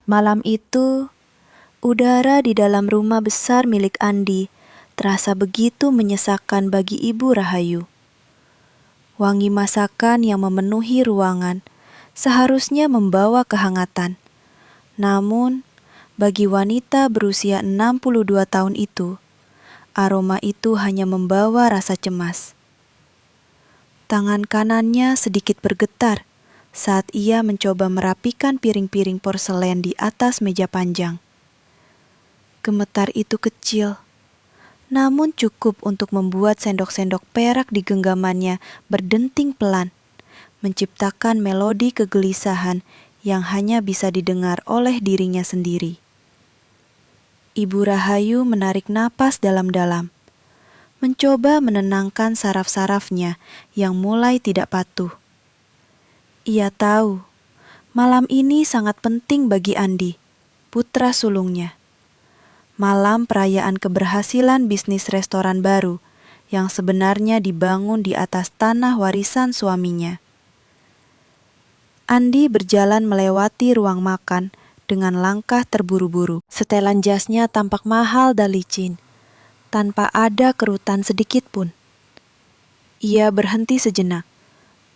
Malam itu, udara di dalam rumah besar milik Andi terasa begitu menyesakkan bagi Ibu Rahayu. Wangi masakan yang memenuhi ruangan seharusnya membawa kehangatan. Namun, bagi wanita berusia 62 tahun itu, aroma itu hanya membawa rasa cemas. Tangan kanannya sedikit bergetar saat ia mencoba merapikan piring-piring porselen di atas meja panjang. Gemetar itu kecil, namun cukup untuk membuat sendok-sendok perak di genggamannya berdenting pelan, menciptakan melodi kegelisahan yang hanya bisa didengar oleh dirinya sendiri. Ibu Rahayu menarik napas dalam-dalam, mencoba menenangkan saraf-sarafnya yang mulai tidak patuh. Ia tahu, malam ini sangat penting bagi Andi, putra sulungnya. Malam perayaan keberhasilan bisnis restoran baru yang sebenarnya dibangun di atas tanah warisan suaminya. Andi berjalan melewati ruang makan dengan langkah terburu-buru. Setelan jasnya tampak mahal dan licin, tanpa ada kerutan sedikit pun. Ia berhenti sejenak,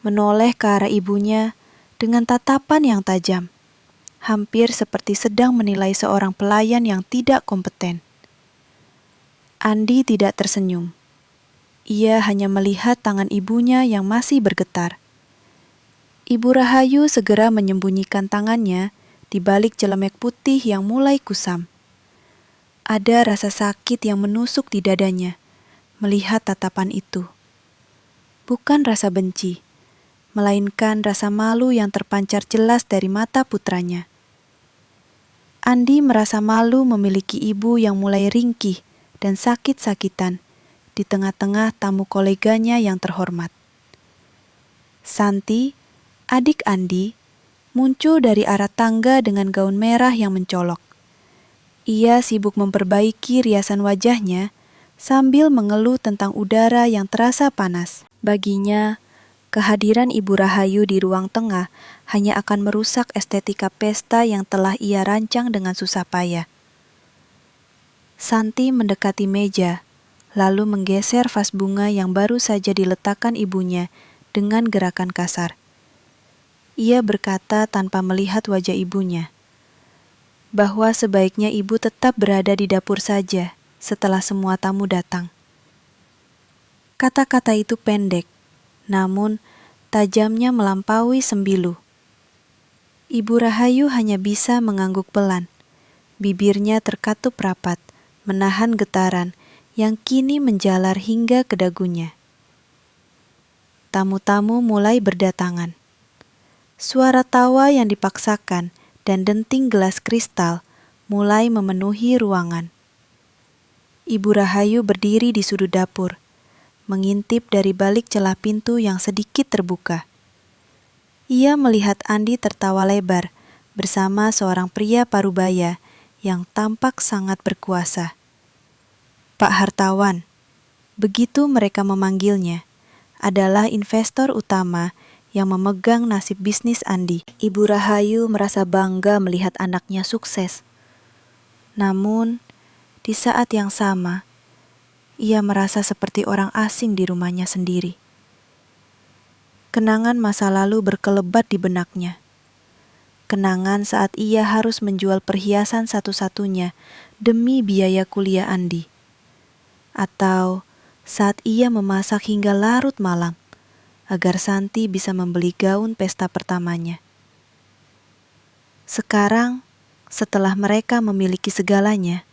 menoleh ke arah ibunya dengan tatapan yang tajam, hampir seperti sedang menilai seorang pelayan yang tidak kompeten. Andi tidak tersenyum. Ia hanya melihat tangan ibunya yang masih bergetar. Ibu Rahayu segera menyembunyikan tangannya di balik celemek putih yang mulai kusam. Ada rasa sakit yang menusuk di dadanya melihat tatapan itu. Bukan rasa benci, melainkan rasa malu yang terpancar jelas dari mata putranya. Andi merasa malu memiliki ibu yang mulai ringkih dan sakit-sakitan di tengah-tengah tamu koleganya yang terhormat. Santi, adik Andi, muncul dari arah tangga dengan gaun merah yang mencolok. Ia sibuk memperbaiki riasan wajahnya sambil mengeluh tentang udara yang terasa panas. Baginya, kehadiran Ibu Rahayu di ruang tengah hanya akan merusak estetika pesta yang telah ia rancang dengan susah payah. Santi mendekati meja, lalu menggeser vas bunga yang baru saja diletakkan ibunya dengan gerakan kasar. Ia berkata tanpa melihat wajah ibunya, bahwa sebaiknya ibu tetap berada di dapur saja setelah semua tamu datang. Kata-kata itu pendek, namun tajamnya melampaui sembilu. Ibu Rahayu hanya bisa mengangguk pelan. Bibirnya terkatup rapat, menahan getaran yang kini menjalar hingga ke dagunya. Tamu-tamu mulai berdatangan. Suara tawa yang dipaksakan dan denting gelas kristal mulai memenuhi ruangan. Ibu Rahayu berdiri di sudut dapur, mengintip dari balik celah pintu yang sedikit terbuka. Ia melihat Andi tertawa lebar bersama seorang pria parubaya yang tampak sangat berkuasa. Pak Hartawan, begitu mereka memanggilnya, adalah investor utama yang memegang nasib bisnis Andi. Ibu Rahayu merasa bangga melihat anaknya sukses. Namun, di saat yang sama, ia merasa seperti orang asing di rumahnya sendiri. Kenangan masa lalu berkelebat di benaknya. Kenangan saat ia harus menjual perhiasan satu-satunya demi biaya kuliah Andi. Atau saat ia memasak hingga larut malam agar Santi bisa membeli gaun pesta pertamanya. Sekarang, setelah mereka memiliki segalanya,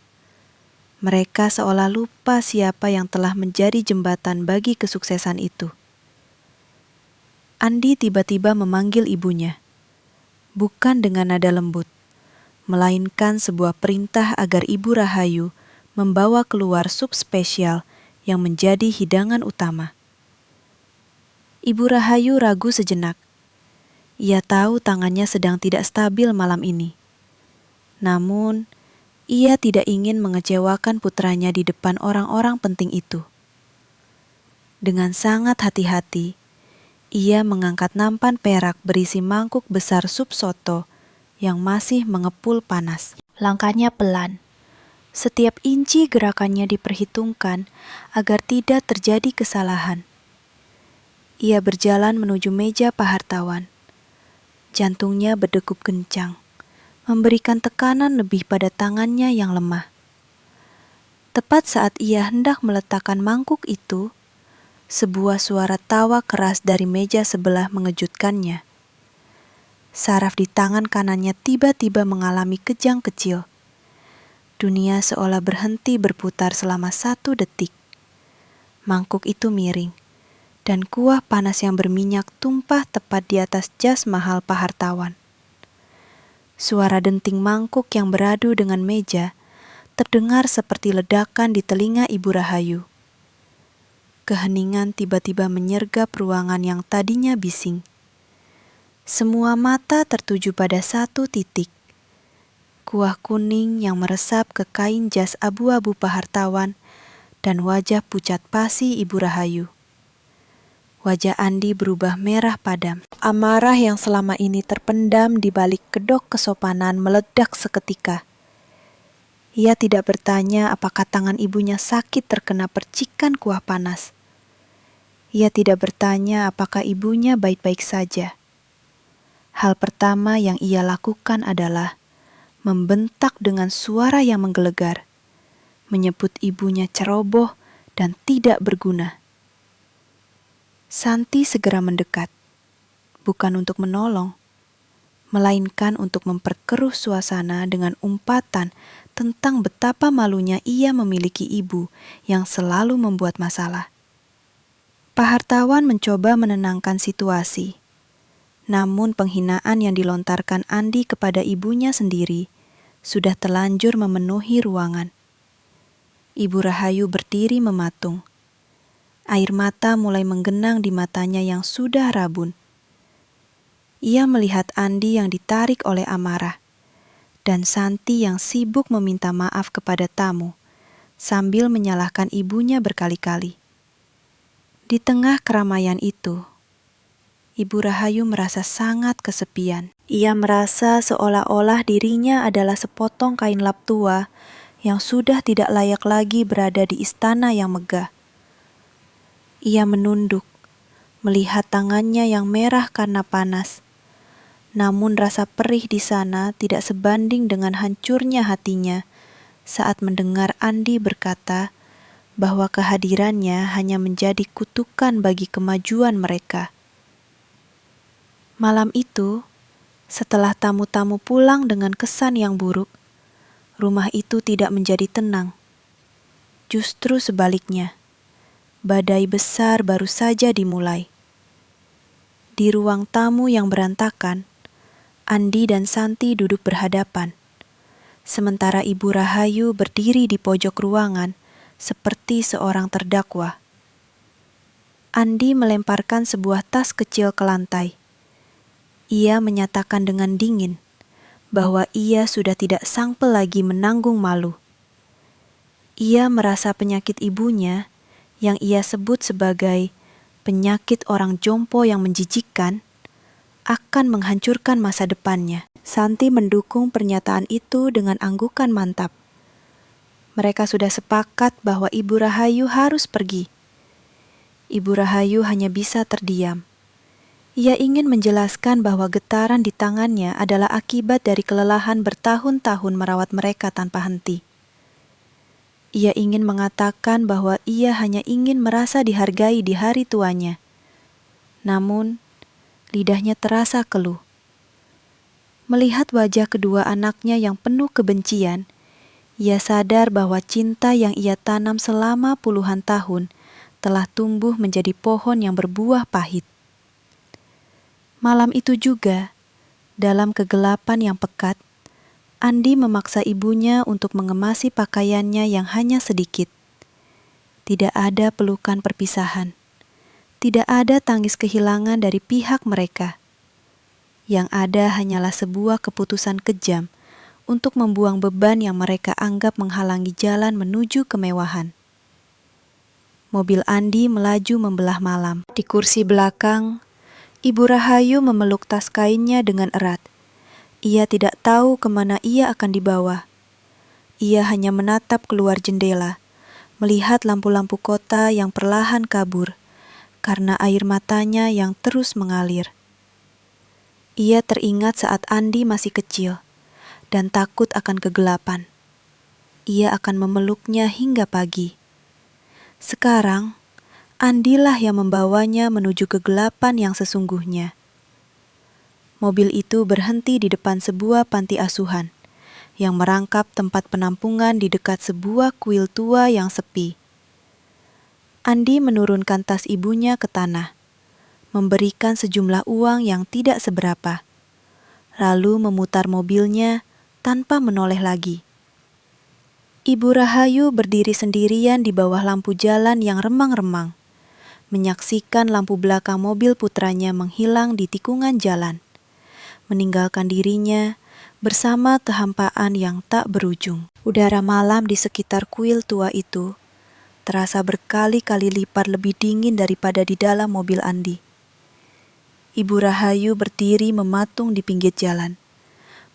mereka seolah lupa siapa yang telah menjadi jembatan bagi kesuksesan itu. Andi tiba-tiba memanggil ibunya, bukan dengan nada lembut, melainkan sebuah perintah agar Ibu Rahayu membawa keluar sup spesial yang menjadi hidangan utama. Ibu Rahayu ragu sejenak. Ia tahu tangannya sedang tidak stabil malam ini. Namun, ia tidak ingin mengecewakan putranya di depan orang-orang penting itu. Dengan sangat hati-hati, ia mengangkat nampan perak berisi mangkuk besar sup soto yang masih mengepul panas. Langkahnya pelan. Setiap inci gerakannya diperhitungkan agar tidak terjadi kesalahan. Ia berjalan menuju meja Pak Hartawan. Jantungnya berdegup kencang, memberikan tekanan lebih pada tangannya yang lemah. Tepat saat ia hendak meletakkan mangkuk itu, sebuah suara tawa keras dari meja sebelah mengejutkannya. Saraf di tangan kanannya tiba-tiba mengalami kejang kecil. Dunia seolah berhenti berputar selama 1 detik. Mangkuk itu miring, dan kuah panas yang berminyak tumpah tepat di atas jas mahal Pak Hartawan. Suara denting mangkuk yang beradu dengan meja terdengar seperti ledakan di telinga Ibu Rahayu. Keheningan tiba-tiba menyergap ruangan yang tadinya bising. Semua mata tertuju pada satu titik. Kuah kuning yang meresap ke kain jas abu-abu Pak Hartawan dan wajah pucat pasi Ibu Rahayu. Wajah Andi berubah merah padam. Amarah yang selama ini terpendam di balik kedok kesopanan meledak seketika. Ia tidak bertanya apakah tangan ibunya sakit terkena percikan kuah panas. Ia tidak bertanya apakah ibunya baik-baik saja. Hal pertama yang ia lakukan adalah membentak dengan suara yang menggelegar, menyebut ibunya ceroboh dan tidak berguna. Santi segera mendekat, bukan untuk menolong, melainkan untuk memperkeruh suasana dengan umpatan tentang betapa malunya ia memiliki ibu yang selalu membuat masalah. Pak Hartawan mencoba menenangkan situasi. Namun penghinaan yang dilontarkan Andi kepada ibunya sendiri sudah terlanjur memenuhi ruangan. Ibu Rahayu berdiri mematung. Air mata mulai menggenang di matanya yang sudah rabun. Ia melihat Andi yang ditarik oleh amarah, dan Santi yang sibuk meminta maaf kepada tamu, sambil menyalahkan ibunya berkali-kali. Di tengah keramaian itu, Ibu Rahayu merasa sangat kesepian. Ia merasa seolah-olah dirinya adalah sepotong kain lap tua yang sudah tidak layak lagi berada di istana yang megah. Ia menunduk, melihat tangannya yang merah karena panas. Namun rasa perih di sana tidak sebanding dengan hancurnya hatinya saat mendengar Andi berkata bahwa kehadirannya hanya menjadi kutukan bagi kemajuan mereka. Malam itu, setelah tamu-tamu pulang dengan kesan yang buruk, rumah itu tidak menjadi tenang. Justru sebaliknya, badai besar baru saja dimulai. Di ruang tamu yang berantakan, Andi dan Santi duduk berhadapan, sementara Ibu Rahayu berdiri di pojok ruangan seperti seorang terdakwa. Andi melemparkan sebuah tas kecil ke lantai. Ia menyatakan dengan dingin bahwa ia sudah tidak sangpel lagi menanggung malu. Ia merasa penyakit ibunya, yang ia sebut sebagai penyakit orang jompo yang menjijikkan, akan menghancurkan masa depannya. Santi mendukung pernyataan itu dengan anggukan mantap. Mereka sudah sepakat bahwa Ibu Rahayu harus pergi. Ibu Rahayu hanya bisa terdiam. Ia ingin menjelaskan bahwa getaran di tangannya adalah akibat dari kelelahan bertahun-tahun merawat mereka tanpa henti. Ia ingin mengatakan bahwa ia hanya ingin merasa dihargai di hari tuanya. Namun, lidahnya terasa keluh. Melihat wajah kedua anaknya yang penuh kebencian, ia sadar bahwa cinta yang ia tanam selama puluhan tahun telah tumbuh menjadi pohon yang berbuah pahit. Malam itu juga, dalam kegelapan yang pekat, Andi memaksa ibunya untuk mengemasi pakaiannya yang hanya sedikit. Tidak ada pelukan perpisahan. Tidak ada tangis kehilangan dari pihak mereka. Yang ada hanyalah sebuah keputusan kejam untuk membuang beban yang mereka anggap menghalangi jalan menuju kemewahan. Mobil Andi melaju membelah malam. Di kursi belakang, Ibu Rahayu memeluk tas kainnya dengan erat. Ia tidak tahu kemana ia akan dibawa. Ia hanya menatap keluar jendela, melihat lampu-lampu kota yang perlahan kabur karena air matanya yang terus mengalir. Ia teringat saat Andi masih kecil dan takut akan kegelapan. Ia akan memeluknya hingga pagi. Sekarang, Andilah yang membawanya menuju kegelapan yang sesungguhnya. Mobil itu berhenti di depan sebuah panti asuhan yang merangkap tempat penampungan di dekat sebuah kuil tua yang sepi. Andi menurunkan tas ibunya ke tanah, memberikan sejumlah uang yang tidak seberapa, lalu memutar mobilnya tanpa menoleh lagi. Ibu Rahayu berdiri sendirian di bawah lampu jalan yang remang-remang, menyaksikan lampu belakang mobil putranya menghilang di tikungan jalan, meninggalkan dirinya bersama kehampaan yang tak berujung. Udara malam di sekitar kuil tua itu terasa berkali-kali lipat lebih dingin daripada di dalam mobil Andi. Ibu Rahayu berdiri mematung di pinggir jalan,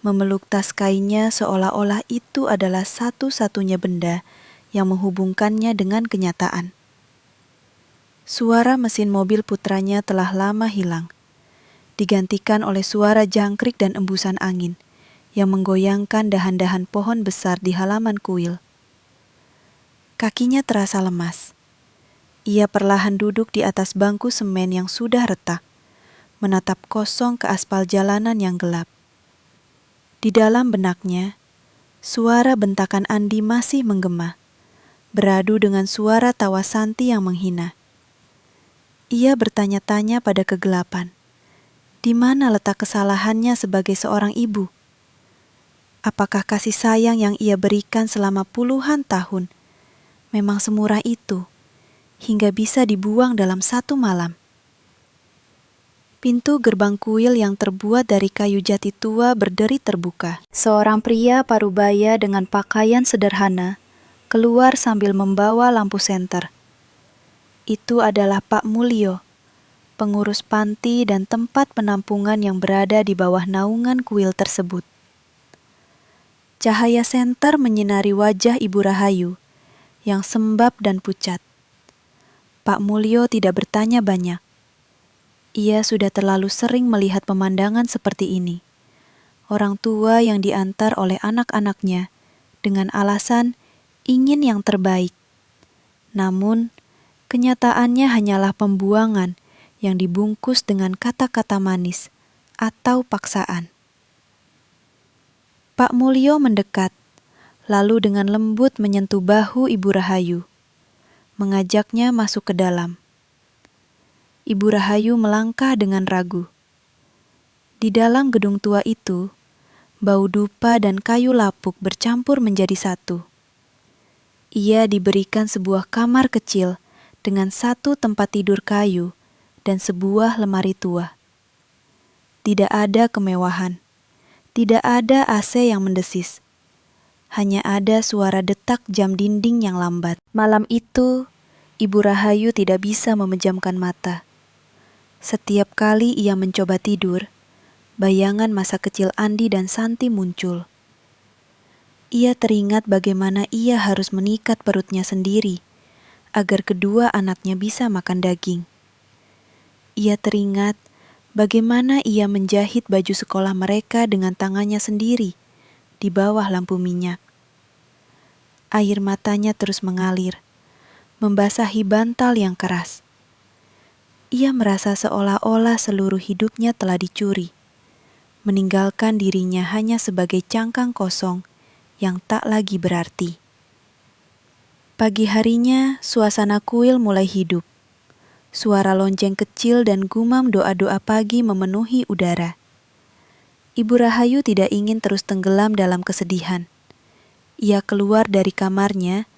memeluk tas kainnya seolah-olah itu adalah satu-satunya benda yang menghubungkannya dengan kenyataan. Suara mesin mobil putranya telah lama hilang, digantikan oleh suara jangkrik dan embusan angin yang menggoyangkan dahan-dahan pohon besar di halaman kuil. Kakinya terasa lemas. Ia perlahan duduk di atas bangku semen yang sudah retak, menatap kosong ke aspal jalanan yang gelap. Di dalam benaknya, suara bentakan Andi masih menggema, beradu dengan suara tawa Santi yang menghina. Ia bertanya-tanya pada kegelapan, di mana letak kesalahannya sebagai seorang ibu? Apakah kasih sayang yang ia berikan selama puluhan tahun memang semurah itu, hingga bisa dibuang dalam satu malam? Pintu gerbang kuil yang terbuat dari kayu jati tua berderi terbuka. Seorang pria parubaya dengan pakaian sederhana keluar sambil membawa lampu senter. Itu adalah Pak Mulyo, pengurus panti dan tempat penampungan yang berada di bawah naungan kuil tersebut. Cahaya senter menyinari wajah Ibu Rahayu yang sembab dan pucat. Pak Mulyo tidak bertanya banyak. Ia sudah terlalu sering melihat pemandangan seperti ini. Orang tua yang diantar oleh anak-anaknya dengan alasan ingin yang terbaik. Namun, kenyataannya hanyalah pembuangan yang dibungkus dengan kata-kata manis atau paksaan. Pak Mulyo mendekat, lalu dengan lembut menyentuh bahu Ibu Rahayu, mengajaknya masuk ke dalam. Ibu Rahayu melangkah dengan ragu. Di dalam gedung tua itu, bau dupa dan kayu lapuk bercampur menjadi satu. Ia diberikan sebuah kamar kecil dengan satu tempat tidur kayu dan sebuah lemari tua. Tidak ada kemewahan, tidak ada AC yang mendesis. Hanya ada suara detak jam dinding yang lambat. Malam itu, Ibu Rahayu tidak bisa memejamkan mata. Setiap kali ia mencoba tidur, bayangan masa kecil Andi dan Santi muncul. Ia teringat bagaimana ia harus mengikat perutnya sendiri agar kedua anaknya bisa makan daging. Ia teringat bagaimana ia menjahit baju sekolah mereka dengan tangannya sendiri di bawah lampu minyak. Air matanya terus mengalir, membasahi bantal yang keras. Ia merasa seolah-olah seluruh hidupnya telah dicuri, meninggalkan dirinya hanya sebagai cangkang kosong yang tak lagi berarti. Pagi harinya, suasana kuil mulai hidup. Suara lonceng kecil dan gumam doa-doa pagi memenuhi udara. Ibu Rahayu tidak ingin terus tenggelam dalam kesedihan. Ia keluar dari kamarnya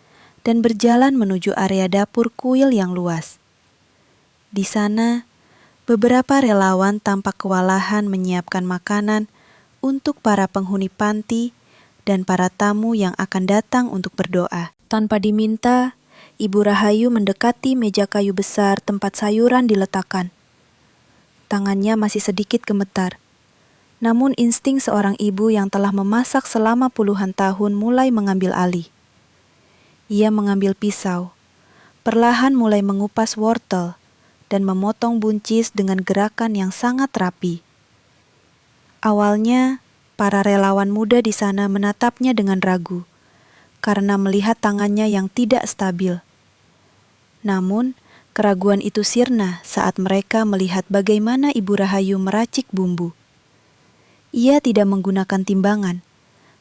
dan berjalan menuju area dapur kuil yang luas. Di sana, beberapa relawan tampak kewalahan menyiapkan makanan untuk para penghuni panti dan para tamu yang akan datang untuk berdoa. Tanpa diminta, Ibu Rahayu mendekati meja kayu besar tempat sayuran diletakkan. Tangannya masih sedikit gemetar. Namun insting seorang ibu yang telah memasak selama puluhan tahun mulai mengambil alih. Ia mengambil pisau, perlahan mulai mengupas wortel, dan memotong buncis dengan gerakan yang sangat rapi. Awalnya, para relawan muda di sana menatapnya dengan ragu, karena melihat tangannya yang tidak stabil. Namun, keraguan itu sirna saat mereka melihat bagaimana Ibu Rahayu meracik bumbu. Ia tidak menggunakan timbangan,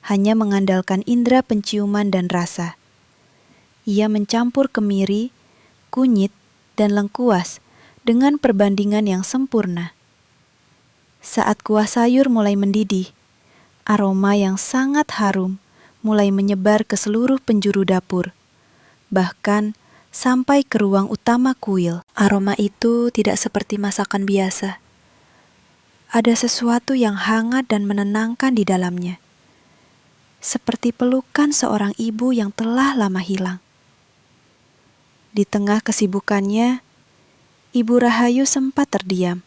hanya mengandalkan indera penciuman dan rasa. Ia mencampur kemiri, kunyit, dan lengkuas dengan perbandingan yang sempurna. Saat kuah sayur mulai mendidih, aroma yang sangat harum mulai menyebar ke seluruh penjuru dapur, bahkan sampai ke ruang utama kuil. Aroma itu tidak seperti masakan biasa. Ada sesuatu yang hangat dan menenangkan di dalamnya, seperti pelukan seorang ibu yang telah lama hilang. Di tengah kesibukannya, Ibu Rahayu sempat terdiam.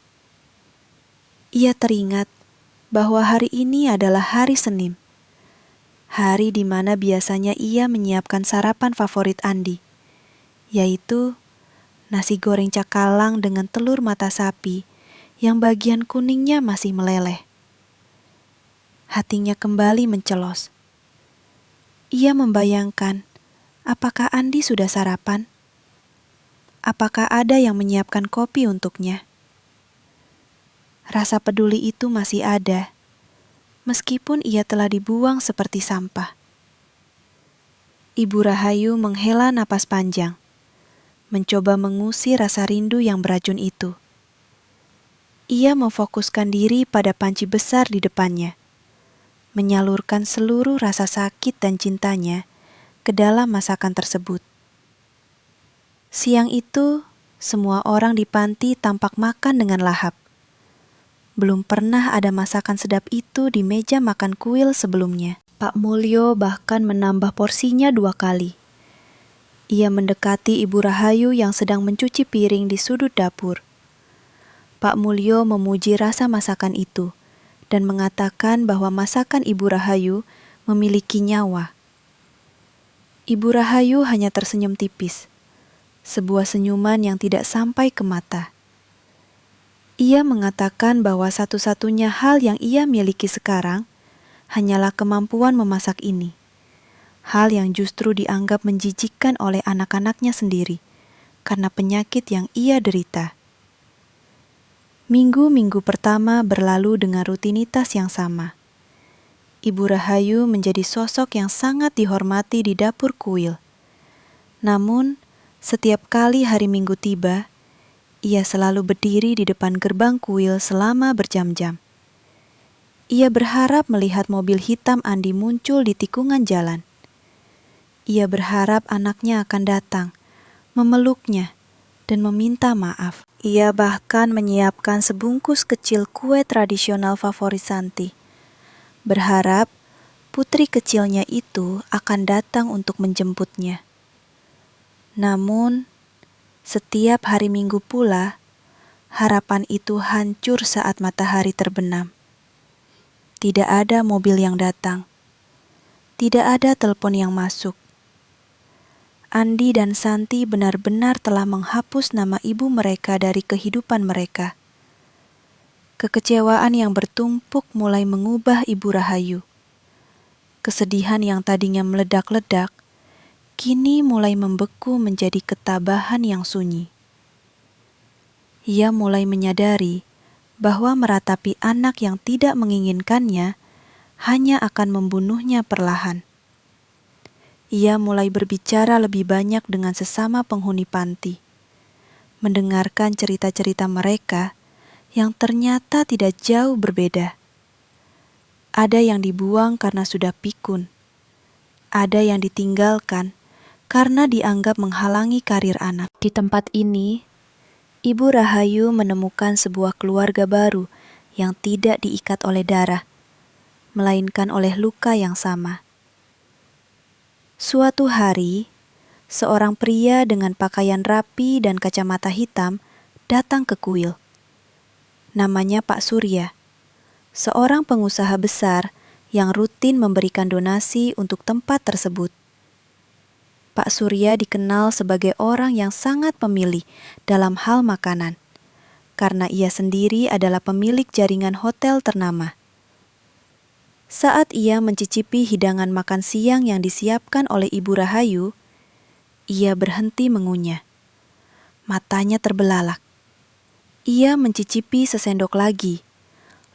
Ia teringat bahwa hari ini adalah hari Senin, hari di mana biasanya ia menyiapkan sarapan favorit Andi, yaitu nasi goreng cakalang dengan telur mata sapi yang bagian kuningnya masih meleleh. Hatinya kembali mencelos. Ia membayangkan, apakah Andi sudah sarapan? Apakah ada yang menyiapkan kopi untuknya? Rasa peduli itu masih ada, meskipun ia telah dibuang seperti sampah. Ibu Rahayu menghela napas panjang, mencoba mengusir rasa rindu yang beracun itu. Ia memfokuskan diri pada panci besar di depannya, menyalurkan seluruh rasa sakit dan cintanya ke dalam masakan tersebut. Siang itu, semua orang di panti tampak makan dengan lahap. Belum pernah ada masakan sedap itu di meja makan kuil sebelumnya. Pak Mulyo bahkan menambah porsinya 2 kali. Ia mendekati Ibu Rahayu yang sedang mencuci piring di sudut dapur. Pak Mulyo memuji rasa masakan itu dan mengatakan bahwa masakan Ibu Rahayu memiliki nyawa. Ibu Rahayu hanya tersenyum tipis, sebuah senyuman yang tidak sampai ke mata. Ia mengatakan bahwa satu-satunya hal yang ia miliki sekarang hanyalah kemampuan memasak ini, hal yang justru dianggap menjijikkan oleh anak-anaknya sendiri karena penyakit yang ia derita. Minggu-minggu pertama berlalu dengan rutinitas yang sama. Ibu Rahayu menjadi sosok yang sangat dihormati di dapur kuil. Namun, setiap kali hari Minggu tiba, ia selalu berdiri di depan gerbang kuil selama berjam-jam. Ia berharap melihat mobil hitam Andi muncul di tikungan jalan. Ia berharap anaknya akan datang, memeluknya, dan meminta maaf. Ia bahkan menyiapkan sebungkus kecil kue tradisional favorit Santi, berharap putri kecilnya itu akan datang untuk menjemputnya. Namun, setiap hari Minggu pula, harapan itu hancur saat matahari terbenam. Tidak ada mobil yang datang. Tidak ada telepon yang masuk. Andi dan Santi benar-benar telah menghapus nama ibu mereka dari kehidupan mereka. Kekecewaan yang bertumpuk mulai mengubah Ibu Rahayu. Kesedihan yang tadinya meledak-ledak, kini mulai membeku menjadi ketabahan yang sunyi. Ia mulai menyadari bahwa meratapi anak yang tidak menginginkannya hanya akan membunuhnya perlahan. Ia mulai berbicara lebih banyak dengan sesama penghuni panti, mendengarkan cerita-cerita mereka yang ternyata tidak jauh berbeda. Ada yang dibuang karena sudah pikun, ada yang ditinggalkan karena dianggap menghalangi karir anak. Di tempat ini, Ibu Rahayu menemukan sebuah keluarga baru yang tidak diikat oleh darah, melainkan oleh luka yang sama. Suatu hari, seorang pria dengan pakaian rapi dan kacamata hitam datang ke kuil. Namanya Pak Surya, seorang pengusaha besar yang rutin memberikan donasi untuk tempat tersebut. Pak Surya dikenal sebagai orang yang sangat pemilih dalam hal makanan, karena ia sendiri adalah pemilik jaringan hotel ternama. Saat ia mencicipi hidangan makan siang yang disiapkan oleh Ibu Rahayu, ia berhenti mengunyah. Matanya terbelalak. Ia mencicipi sesendok lagi,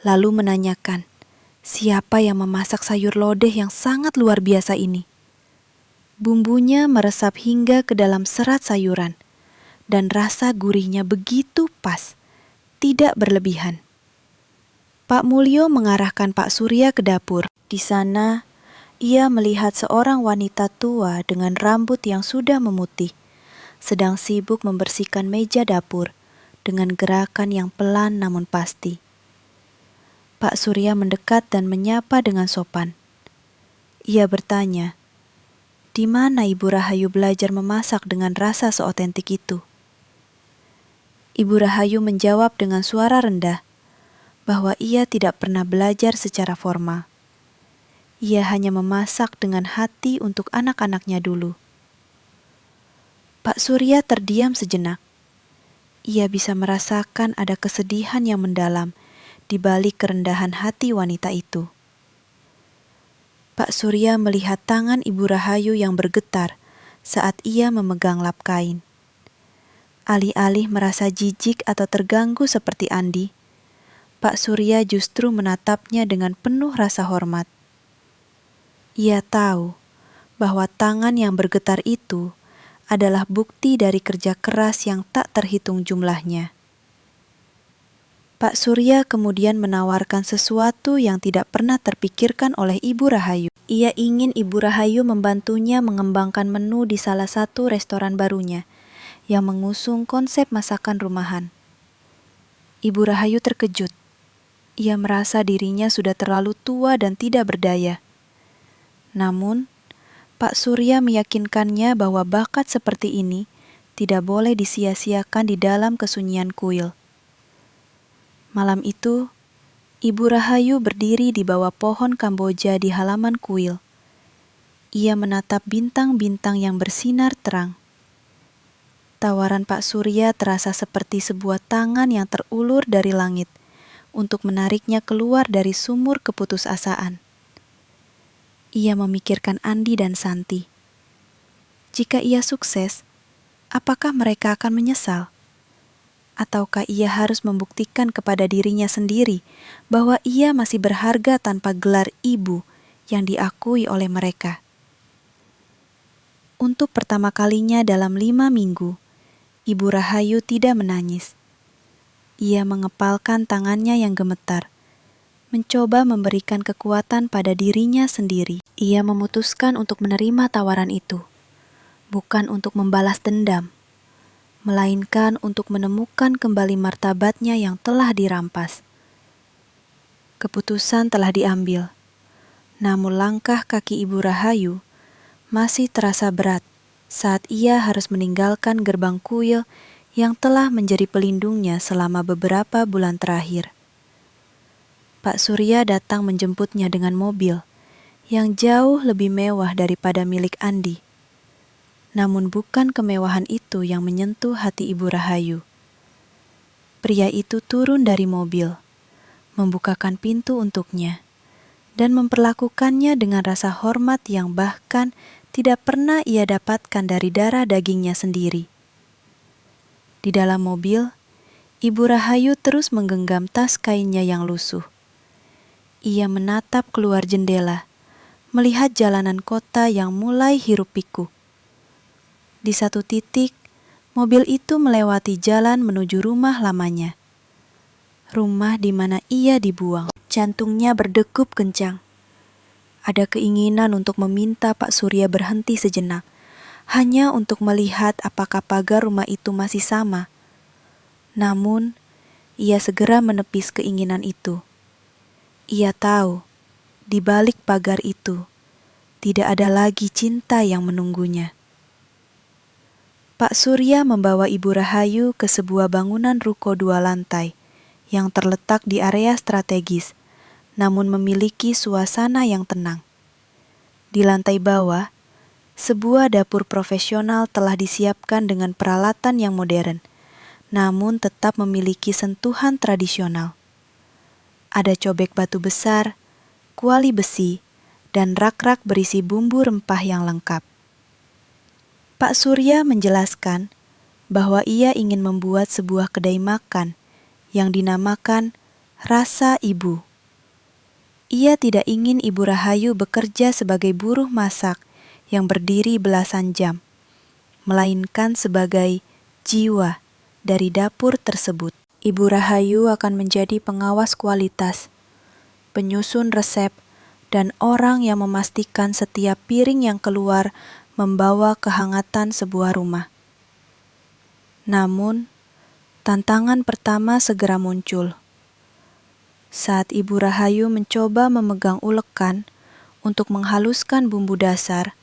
lalu menanyakan, siapa yang memasak sayur lodeh yang sangat luar biasa ini? Bumbunya meresap hingga ke dalam serat sayuran, dan rasa gurihnya begitu pas, tidak berlebihan. Pak Mulyo mengarahkan Pak Surya ke dapur. Di sana, ia melihat seorang wanita tua dengan rambut yang sudah memutih, sedang sibuk membersihkan meja dapur dengan gerakan yang pelan namun pasti. Pak Surya mendekat dan menyapa dengan sopan. Ia bertanya, "Di mana Ibu Rahayu belajar memasak dengan rasa seotentik itu?" Ibu Rahayu menjawab dengan suara rendah bahwa ia tidak pernah belajar secara formal. Ia hanya memasak dengan hati untuk anak-anaknya dulu. Pak Surya terdiam sejenak. Ia bisa merasakan ada kesedihan yang mendalam di balik kerendahan hati wanita itu. Pak Surya melihat tangan Ibu Rahayu yang bergetar saat ia memegang lap kain. Alih-alih merasa jijik atau terganggu seperti Andi, Pak Surya justru menatapnya dengan penuh rasa hormat. Ia tahu bahwa tangan yang bergetar itu adalah bukti dari kerja keras yang tak terhitung jumlahnya. Pak Surya kemudian menawarkan sesuatu yang tidak pernah terpikirkan oleh Ibu Rahayu. Ia ingin Ibu Rahayu membantunya mengembangkan menu di salah satu restoran barunya yang mengusung konsep masakan rumahan. Ibu Rahayu terkejut. Ia merasa dirinya sudah terlalu tua dan tidak berdaya. Namun, Pak Surya meyakinkannya bahwa bakat seperti ini tidak boleh disia-siakan di dalam kesunyian kuil. Malam itu, Ibu Rahayu berdiri di bawah pohon Kamboja di halaman kuil. Ia menatap bintang-bintang yang bersinar terang. Tawaran Pak Surya terasa seperti sebuah tangan yang terulur dari langit untuk menariknya keluar dari sumur keputusasaan. Ia memikirkan Andi dan Santi. Jika ia sukses, apakah mereka akan menyesal? Ataukah ia harus membuktikan kepada dirinya sendiri bahwa ia masih berharga tanpa gelar ibu yang diakui oleh mereka? Untuk pertama kalinya dalam 5 minggu, Ibu Rahayu tidak menangis. Ia mengepalkan tangannya yang gemetar, mencoba memberikan kekuatan pada dirinya sendiri. Ia memutuskan untuk menerima tawaran itu, bukan untuk membalas dendam, melainkan untuk menemukan kembali martabatnya yang telah dirampas. Keputusan telah diambil, namun langkah kaki Ibu Rahayu masih terasa berat saat ia harus meninggalkan gerbang kuil yang telah menjadi pelindungnya selama beberapa bulan terakhir. Pak Surya datang menjemputnya dengan mobil yang jauh lebih mewah daripada milik Andi. Namun bukan kemewahan itu yang menyentuh hati Ibu Rahayu. Pria itu turun dari mobil, membukakan pintu untuknya, dan memperlakukannya dengan rasa hormat yang bahkan tidak pernah ia dapatkan dari darah dagingnya sendiri. Di dalam mobil, Ibu Rahayu terus menggenggam tas kainnya yang lusuh. Ia menatap keluar jendela, melihat jalanan kota yang mulai hiruk-pikuk. Di satu titik, mobil itu melewati jalan menuju rumah lamanya. Rumah di mana ia dibuang. Jantungnya berdegup kencang. Ada keinginan untuk meminta Pak Surya berhenti sejenak, hanya untuk melihat apakah pagar rumah itu masih sama. Namun, ia segera menepis keinginan itu. Ia tahu, di balik pagar itu, tidak ada lagi cinta yang menunggunya. Pak Surya membawa Ibu Rahayu ke sebuah bangunan ruko 2 lantai yang terletak di area strategis, namun memiliki suasana yang tenang. Di lantai bawah, sebuah dapur profesional telah disiapkan dengan peralatan yang modern, namun tetap memiliki sentuhan tradisional. Ada cobek batu besar, kuali besi, dan rak-rak berisi bumbu rempah yang lengkap. Pak Surya menjelaskan bahwa ia ingin membuat sebuah kedai makan yang dinamakan Rasa Ibu. Ia tidak ingin Ibu Rahayu bekerja sebagai buruh masak yang berdiri belasan jam, melainkan sebagai jiwa dari dapur tersebut. Ibu Rahayu akan menjadi pengawas kualitas, penyusun resep, dan orang yang memastikan setiap piring yang keluar membawa kehangatan sebuah rumah. Namun, tantangan pertama segera muncul. Saat Ibu Rahayu mencoba memegang ulekan untuk menghaluskan bumbu dasar,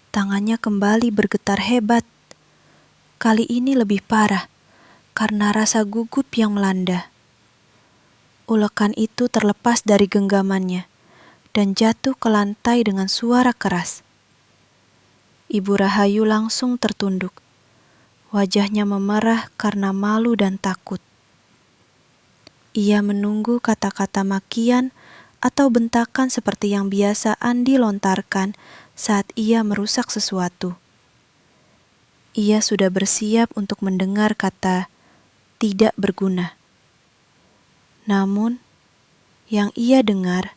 tangannya kembali bergetar hebat. Kali ini lebih parah karena rasa gugup yang melanda. Ulekan itu terlepas dari genggamannya dan jatuh ke lantai dengan suara keras. Ibu Rahayu langsung tertunduk. Wajahnya memerah karena malu dan takut. Ia menunggu kata-kata makian atau bentakan seperti yang biasa Andi lontarkan saat ia merusak sesuatu. Ia sudah bersiap untuk mendengar kata tidak berguna. Namun, yang ia dengar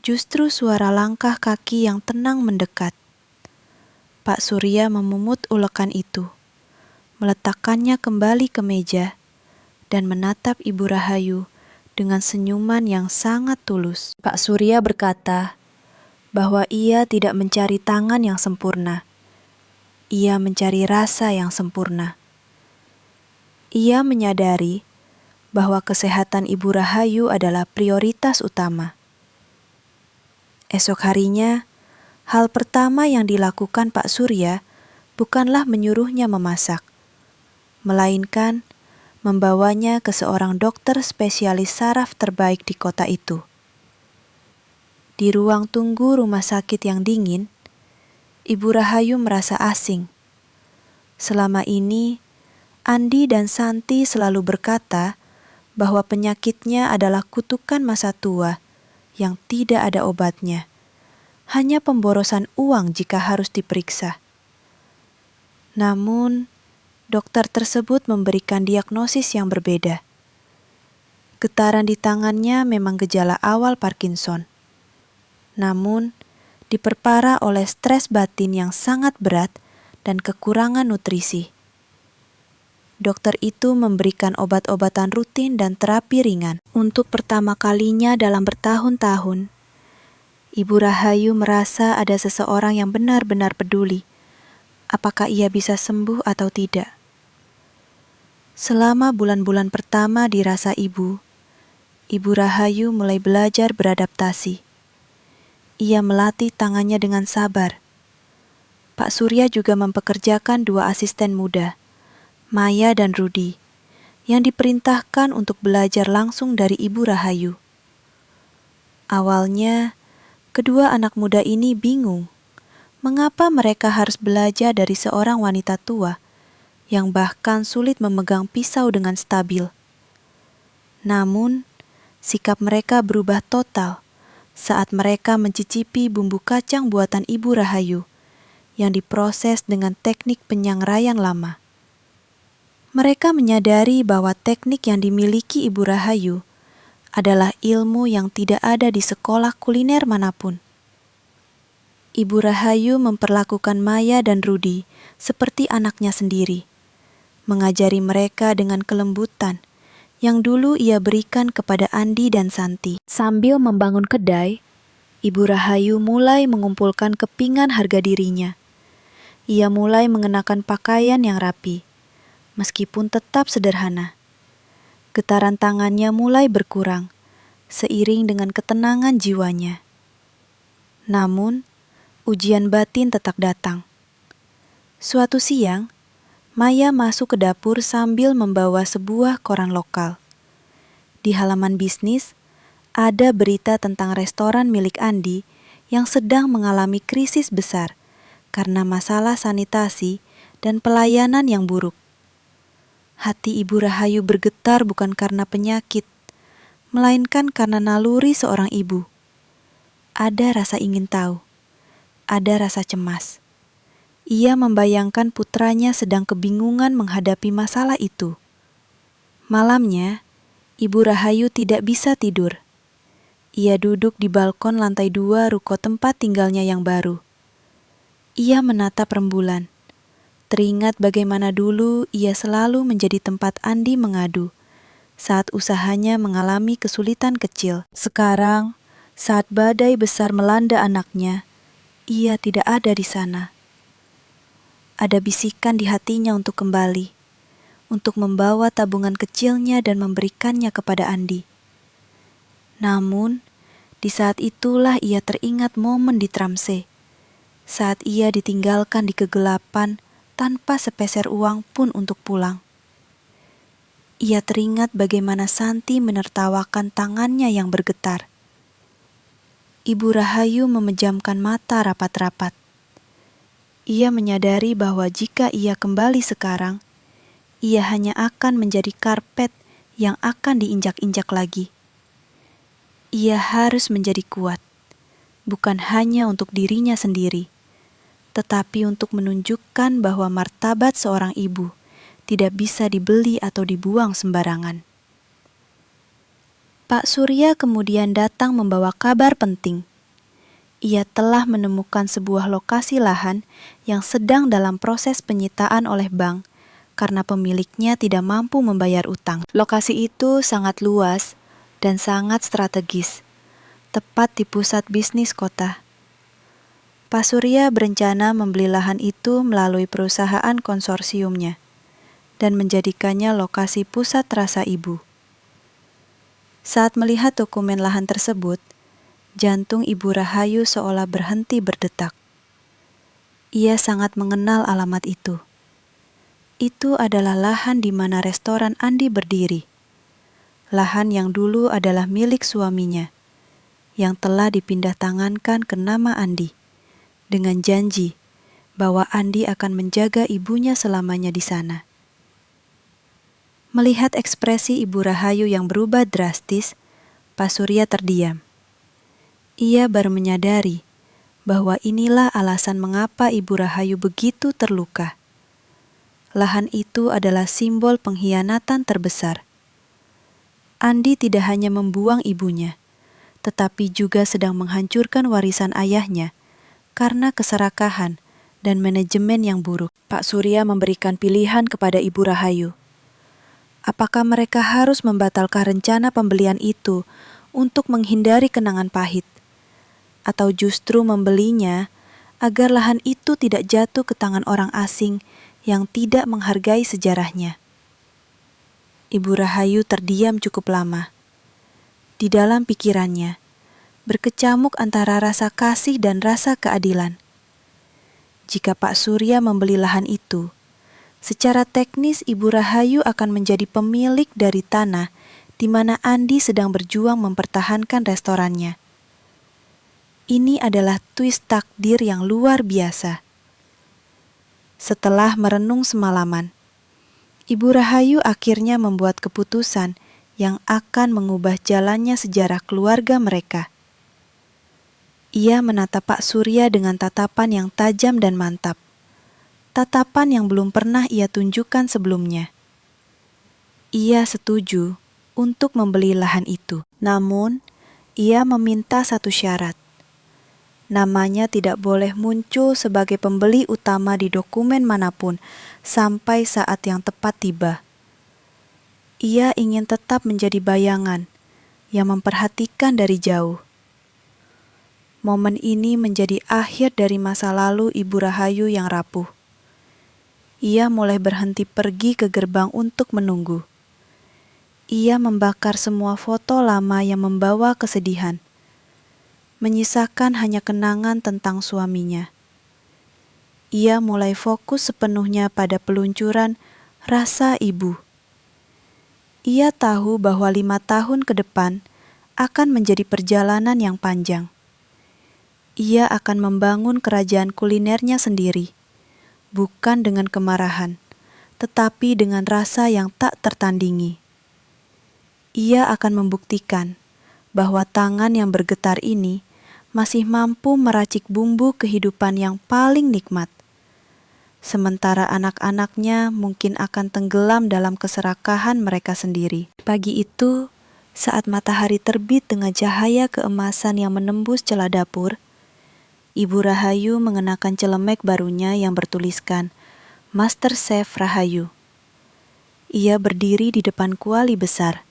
justru suara langkah kaki yang tenang mendekat. Pak Surya memungut ulekan itu, meletakkannya kembali ke meja, dan menatap Ibu Rahayu dengan senyuman yang sangat tulus. Pak Surya berkata bahwa ia tidak mencari tangan yang sempurna. Ia mencari rasa yang sempurna. Ia menyadari bahwa kesehatan Ibu Rahayu adalah prioritas utama. Esok harinya, hal pertama yang dilakukan Pak Surya bukanlah menyuruhnya memasak, melainkan membawanya ke seorang dokter spesialis saraf terbaik di kota itu. Di ruang tunggu rumah sakit yang dingin, Ibu Rahayu merasa asing. Selama ini, Andi dan Santi selalu berkata bahwa penyakitnya adalah kutukan masa tua yang tidak ada obatnya, hanya pemborosan uang jika harus diperiksa. Namun, dokter tersebut memberikan diagnosis yang berbeda. Getaran di tangannya memang gejala awal Parkinson. Namun, diperparah oleh stres batin yang sangat berat dan kekurangan nutrisi. Dokter itu memberikan obat-obatan rutin dan terapi ringan. Untuk pertama kalinya dalam bertahun-tahun, Ibu Rahayu merasa ada seseorang yang benar-benar peduli. Apakah ia bisa sembuh atau tidak? Selama bulan-bulan pertama di Rasa Ibu, Ibu Rahayu mulai belajar beradaptasi. Ia melatih tangannya dengan sabar. Pak Surya juga mempekerjakan 2 asisten muda, Maya dan Rudi, yang diperintahkan untuk belajar langsung dari Ibu Rahayu. Awalnya, kedua anak muda ini bingung mengapa mereka harus belajar dari seorang wanita tua yang bahkan sulit memegang pisau dengan stabil. Namun, sikap mereka berubah total saat mereka mencicipi bumbu kacang buatan Ibu Rahayu yang diproses dengan teknik penyangraian lama. Mereka menyadari bahwa teknik yang dimiliki Ibu Rahayu adalah ilmu yang tidak ada di sekolah kuliner manapun. Ibu Rahayu memperlakukan Maya dan Rudi seperti anaknya sendiri, mengajari mereka dengan kelembutan yang dulu ia berikan kepada Andi dan Santi. Sambil membangun kedai, Ibu Rahayu mulai mengumpulkan kepingan harga dirinya. Ia mulai mengenakan pakaian yang rapi, meskipun tetap sederhana. Getaran tangannya mulai berkurang, seiring dengan ketenangan jiwanya. Namun, ujian batin tetap datang. Suatu siang, Maya masuk ke dapur sambil membawa sebuah koran lokal. Di halaman bisnis, ada berita tentang restoran milik Andi yang sedang mengalami krisis besar karena masalah sanitasi dan pelayanan yang buruk. Hati Ibu Rahayu bergetar bukan karena penyakit, melainkan karena naluri seorang ibu. Ada rasa ingin tahu, ada rasa cemas. Ia membayangkan putranya sedang kebingungan menghadapi masalah itu. Malamnya, Ibu Rahayu tidak bisa tidur. Ia duduk di balkon lantai 2 ruko tempat tinggalnya yang baru. Ia menatap rembulan. Teringat bagaimana dulu ia selalu menjadi tempat Andi mengadu saat usahanya mengalami kesulitan kecil. Sekarang, saat badai besar melanda anaknya, ia tidak ada di sana. Ada bisikan di hatinya untuk kembali, untuk membawa tabungan kecilnya dan memberikannya kepada Andi. Namun, di saat itulah ia teringat momen di Tramse, saat ia ditinggalkan di kegelapan tanpa sepeser uang pun untuk pulang. Ia teringat bagaimana Santi menertawakan tangannya yang bergetar. Ibu Rahayu memejamkan mata rapat-rapat. Ia menyadari bahwa jika ia kembali sekarang, ia hanya akan menjadi karpet yang akan diinjak-injak lagi. Ia harus menjadi kuat, bukan hanya untuk dirinya sendiri, tetapi untuk menunjukkan bahwa martabat seorang ibu tidak bisa dibeli atau dibuang sembarangan. Pak Surya kemudian datang membawa kabar penting. Ia telah menemukan sebuah lokasi lahan yang sedang dalam proses penyitaan oleh bank karena pemiliknya tidak mampu membayar utang. Lokasi itu sangat luas dan sangat strategis, tepat di pusat bisnis kota. Pak Surya berencana membeli lahan itu melalui perusahaan konsorsiumnya dan menjadikannya lokasi pusat rasa ibu. Saat melihat dokumen lahan tersebut, jantung Ibu Rahayu seolah berhenti berdetak. Ia sangat mengenal alamat itu. Itu adalah lahan di mana restoran Andi berdiri. Lahan yang dulu adalah milik suaminya, yang telah dipindah tangankan ke nama Andi, dengan janji bahwa Andi akan menjaga ibunya selamanya di sana. Melihat ekspresi Ibu Rahayu yang berubah drastis, Pak Surya terdiam. Ia baru menyadari bahwa inilah alasan mengapa Ibu Rahayu begitu terluka. Lahan itu adalah simbol pengkhianatan terbesar. Andi tidak hanya membuang ibunya, tetapi juga sedang menghancurkan warisan ayahnya karena keserakahan dan manajemen yang buruk. Pak Surya memberikan pilihan kepada Ibu Rahayu. Apakah mereka harus membatalkan rencana pembelian itu untuk menghindari kenangan pahit? Atau justru membelinya agar lahan itu tidak jatuh ke tangan orang asing yang tidak menghargai sejarahnya? Ibu Rahayu terdiam cukup lama. Di dalam pikirannya, berkecamuk antara rasa kasih dan rasa keadilan. Jika Pak Surya membeli lahan itu, secara teknis Ibu Rahayu akan menjadi pemilik dari tanah di mana Andi sedang berjuang mempertahankan restorannya. Ini adalah twist takdir yang luar biasa. Setelah merenung semalaman, Ibu Rahayu akhirnya membuat keputusan yang akan mengubah jalannya sejarah keluarga mereka. Ia menatap Pak Surya dengan tatapan yang tajam dan mantap. Tatapan yang belum pernah ia tunjukkan sebelumnya. Ia setuju untuk membeli lahan itu. Namun, ia meminta satu syarat. Namanya tidak boleh muncul sebagai pembeli utama di dokumen manapun sampai saat yang tepat tiba. Ia ingin tetap menjadi bayangan yang memperhatikan dari jauh. Momen ini menjadi akhir dari masa lalu Ibu Rahayu yang rapuh. Ia mulai berhenti pergi ke gerbang untuk menunggu. Ia membakar semua foto lama yang membawa kesedihan, menyisakan hanya kenangan tentang suaminya. Ia mulai fokus sepenuhnya pada peluncuran rasa ibu. Ia tahu bahwa 5 tahun ke depan akan menjadi perjalanan yang panjang. Ia akan membangun kerajaan kulinernya sendiri, bukan dengan kemarahan, tetapi dengan rasa yang tak tertandingi. Ia akan membuktikan bahwa tangan yang bergetar ini masih mampu meracik bumbu kehidupan yang paling nikmat. Sementara anak-anaknya mungkin akan tenggelam dalam keserakahan mereka sendiri. Pagi itu, saat matahari terbit dengan cahaya keemasan yang menembus celah dapur, Ibu Rahayu mengenakan celemek barunya yang bertuliskan Master Chef Rahayu. Ia berdiri di depan kuali besar,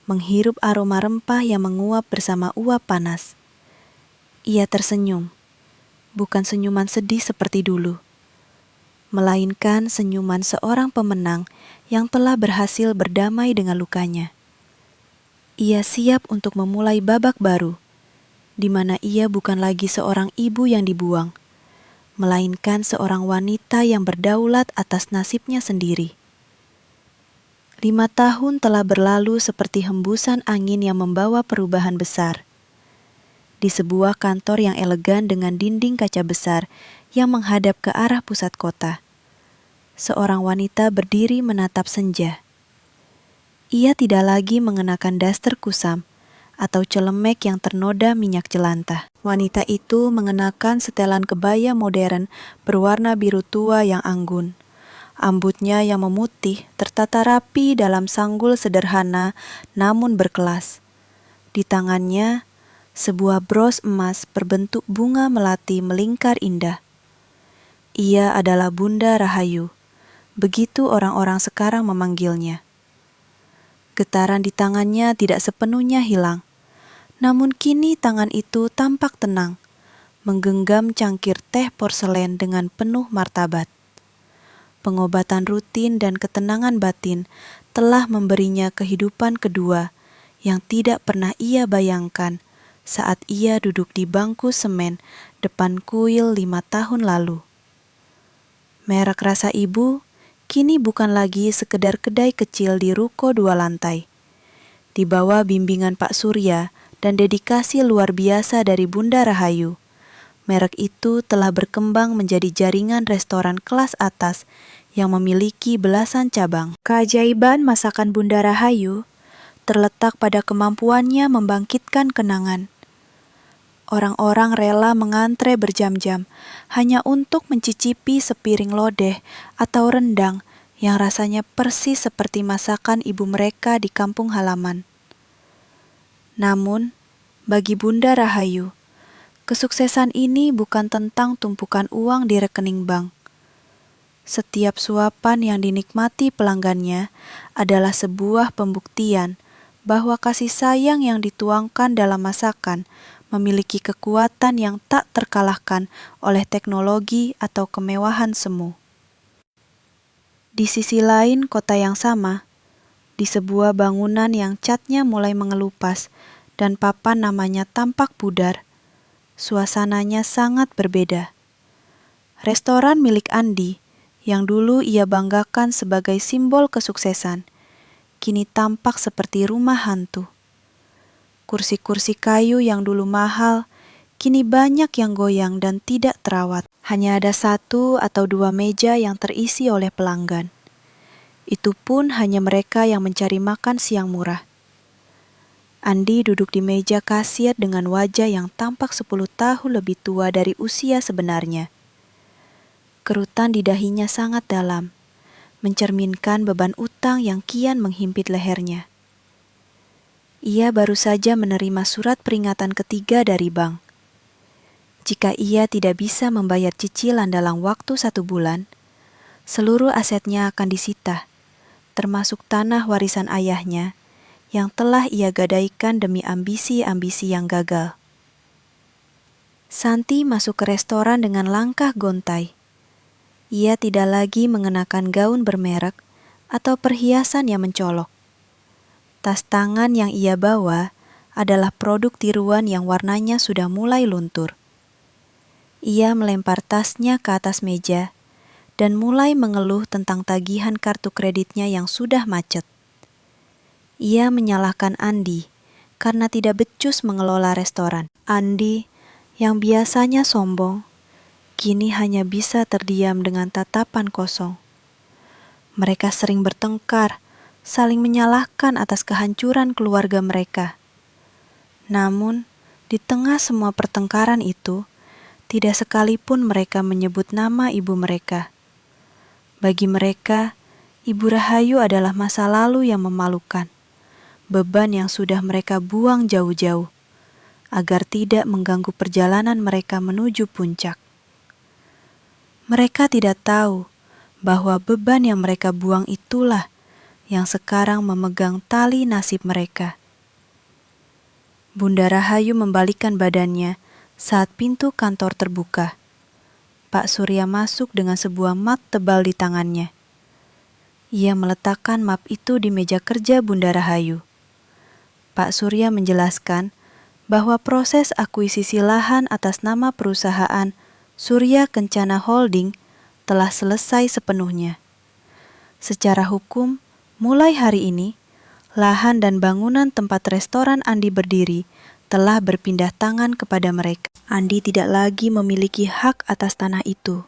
menghirup aroma rempah yang menguap bersama uap panas. Ia tersenyum, bukan senyuman sedih seperti dulu, melainkan senyuman seorang pemenang yang telah berhasil berdamai dengan lukanya. Ia siap untuk memulai babak baru, di mana ia bukan lagi seorang ibu yang dibuang, melainkan seorang wanita yang berdaulat atas nasibnya sendiri. 5 tahun telah berlalu seperti hembusan angin yang membawa perubahan besar. Di sebuah kantor yang elegan dengan dinding kaca besar yang menghadap ke arah pusat kota, seorang wanita berdiri menatap senja. Ia tidak lagi mengenakan daster kusam atau celemek yang ternoda minyak jelantah. Wanita itu mengenakan setelan kebaya modern berwarna biru tua yang anggun. Rambutnya yang memutih tertata rapi dalam sanggul sederhana namun berkelas. Di tangannya, sebuah bros emas berbentuk bunga melati melingkar indah. Ia adalah Bunda Rahayu, begitu orang-orang sekarang memanggilnya. Getaran di tangannya tidak sepenuhnya hilang, namun kini tangan itu tampak tenang, menggenggam cangkir teh porselen dengan penuh martabat. Pengobatan rutin dan ketenangan batin telah memberinya kehidupan kedua yang tidak pernah ia bayangkan saat ia duduk di bangku semen depan kuil 5 tahun lalu. Merek rasa ibu kini bukan lagi sekedar kedai kecil di ruko 2 lantai. Di bawah bimbingan Pak Surya dan dedikasi luar biasa dari Bunda Rahayu, merek itu telah berkembang menjadi jaringan restoran kelas atas yang memiliki belasan cabang. Keajaiban masakan Bunda Rahayu terletak pada kemampuannya membangkitkan kenangan. Orang-orang rela mengantre berjam-jam hanya untuk mencicipi sepiring lodeh atau rendang yang rasanya persis seperti masakan ibu mereka di kampung halaman. Namun, bagi Bunda Rahayu, kesuksesan ini bukan tentang tumpukan uang di rekening bank. Setiap suapan yang dinikmati pelanggannya adalah sebuah pembuktian bahwa kasih sayang yang dituangkan dalam masakan memiliki kekuatan yang tak terkalahkan oleh teknologi atau kemewahan semu. Di sisi lain kota yang sama, di sebuah bangunan yang catnya mulai mengelupas dan papan namanya tampak pudar, suasananya sangat berbeda. Restoran milik Andi, yang dulu ia banggakan sebagai simbol kesuksesan, kini tampak seperti rumah hantu. Kursi-kursi kayu yang dulu mahal, kini banyak yang goyang dan tidak terawat. Hanya ada 1 atau 2 meja yang terisi oleh pelanggan. Itu pun hanya mereka yang mencari makan siang murah. Andi duduk di meja kasir dengan wajah yang tampak 10 tahun lebih tua dari usia sebenarnya. Kerutan di dahinya sangat dalam, mencerminkan beban utang yang kian menghimpit lehernya. Ia baru saja menerima surat peringatan ketiga dari bank. Jika ia tidak bisa membayar cicilan dalam waktu 1 bulan, seluruh asetnya akan disita, termasuk tanah warisan ayahnya yang telah ia gadaikan demi ambisi-ambisi yang gagal. Santi masuk ke restoran dengan langkah gontai. Ia tidak lagi mengenakan gaun bermerek atau perhiasan yang mencolok. Tas tangan yang ia bawa adalah produk tiruan yang warnanya sudah mulai luntur. Ia melempar tasnya ke atas meja dan mulai mengeluh tentang tagihan kartu kreditnya yang sudah macet. Ia menyalahkan Andi karena tidak becus mengelola restoran. Andi, yang biasanya sombong, kini hanya bisa terdiam dengan tatapan kosong. Mereka sering bertengkar, saling menyalahkan atas kehancuran keluarga mereka. Namun, di tengah semua pertengkaran itu, tidak sekalipun mereka menyebut nama ibu mereka. Bagi mereka, Ibu Rahayu adalah masa lalu yang memalukan, beban yang sudah mereka buang jauh-jauh, agar tidak mengganggu perjalanan mereka menuju puncak. Mereka tidak tahu bahwa beban yang mereka buang itulah yang sekarang memegang tali nasib mereka. Bunda Rahayu membalikkan badannya saat pintu kantor terbuka. Pak Surya masuk dengan sebuah map tebal di tangannya. Ia meletakkan map itu di meja kerja Bunda Rahayu. Pak Surya menjelaskan bahwa proses akuisisi lahan atas nama perusahaan Surya Kencana Holding telah selesai sepenuhnya. Secara hukum, mulai hari ini, lahan dan bangunan tempat restoran Andi berdiri telah berpindah tangan kepada mereka. Andi tidak lagi memiliki hak atas tanah itu.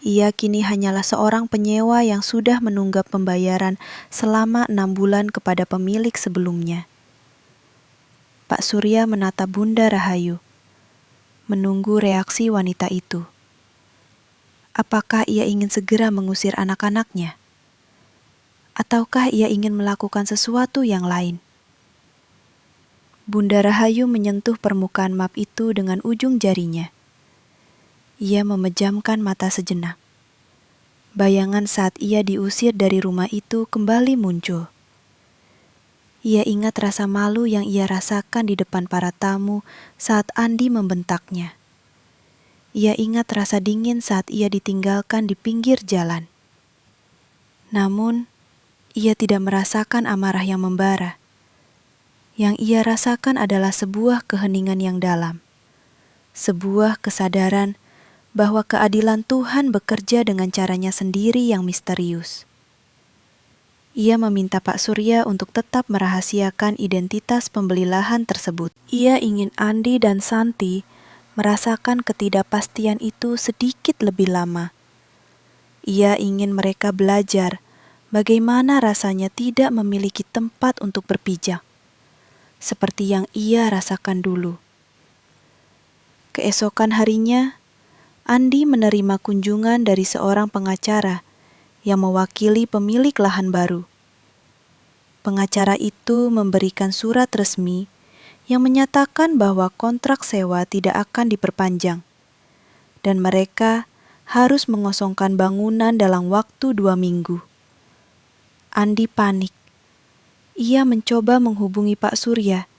Ia kini hanyalah seorang penyewa yang sudah menunggak pembayaran selama 6 bulan kepada pemilik sebelumnya. Pak Surya menatap Bunda Rahayu, menunggu reaksi wanita itu. Apakah ia ingin segera mengusir anak-anaknya? Ataukah ia ingin melakukan sesuatu yang lain? Bunda Rahayu menyentuh permukaan map itu dengan ujung jarinya. Ia memejamkan mata sejenak. Bayangan saat ia diusir dari rumah itu kembali muncul. Ia ingat rasa malu yang ia rasakan di depan para tamu saat Andi membentaknya. Ia ingat rasa dingin saat ia ditinggalkan di pinggir jalan. Namun, ia tidak merasakan amarah yang membara. Yang ia rasakan adalah sebuah keheningan yang dalam. Sebuah kesadaran bahwa keadilan Tuhan bekerja dengan caranya sendiri yang misterius. Ia meminta Pak Surya untuk tetap merahasiakan identitas pembeli lahan tersebut. Ia ingin Andi dan Santi merasakan ketidakpastian itu sedikit lebih lama. Ia ingin mereka belajar bagaimana rasanya tidak memiliki tempat untuk berpijak, seperti yang ia rasakan dulu. Keesokan harinya, Andi menerima kunjungan dari seorang pengacara yang mewakili pemilik lahan baru. Pengacara itu memberikan surat resmi yang menyatakan bahwa kontrak sewa tidak akan diperpanjang, dan mereka harus mengosongkan bangunan dalam waktu 2 minggu. Andi panik. Ia mencoba menghubungi Pak Surya,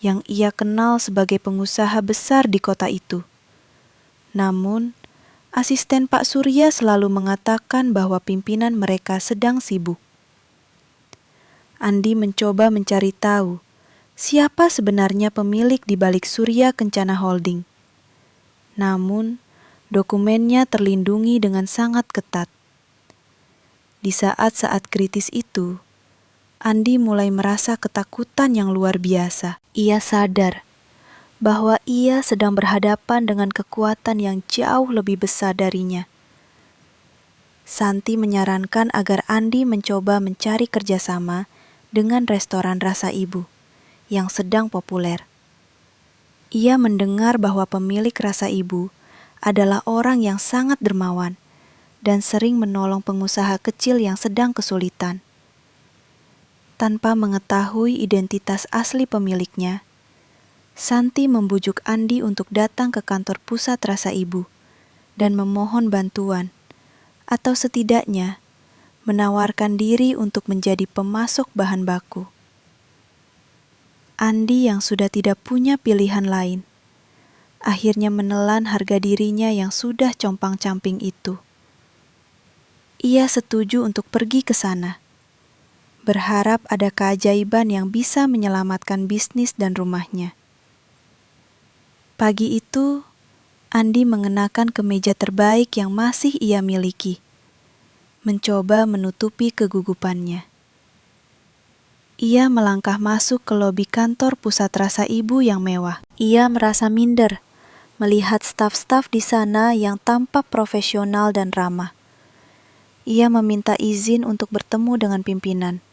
yang ia kenal sebagai pengusaha besar di kota itu. Namun, asisten Pak Surya selalu mengatakan bahwa pimpinan mereka sedang sibuk. Andi mencoba mencari tahu siapa sebenarnya pemilik di balik Surya Kencana Holding. Namun, dokumennya terlindungi dengan sangat ketat. Di saat-saat kritis itu, Andi mulai merasa ketakutan yang luar biasa. Ia sadar bahwa ia sedang berhadapan dengan kekuatan yang jauh lebih besar darinya. Santi menyarankan agar Andi mencoba mencari kerjasama dengan restoran Rasa Ibu yang sedang populer. Ia mendengar bahwa pemilik Rasa Ibu adalah orang yang sangat dermawan dan sering menolong pengusaha kecil yang sedang kesulitan. Tanpa mengetahui identitas asli pemiliknya, Santi membujuk Andi untuk datang ke kantor pusat Rasa Ibu dan memohon bantuan, atau setidaknya menawarkan diri untuk menjadi pemasok bahan baku. Andi yang sudah tidak punya pilihan lain, akhirnya menelan harga dirinya yang sudah compang-camping itu. Ia setuju untuk pergi ke sana, berharap ada keajaiban yang bisa menyelamatkan bisnis dan rumahnya. Pagi itu, Andi mengenakan kemeja terbaik yang masih ia miliki, mencoba menutupi kegugupannya. Ia melangkah masuk ke lobi kantor pusat rasa ibu yang mewah. Ia merasa minder melihat staf-staf di sana yang tampak profesional dan ramah. Ia meminta izin untuk bertemu dengan pimpinan.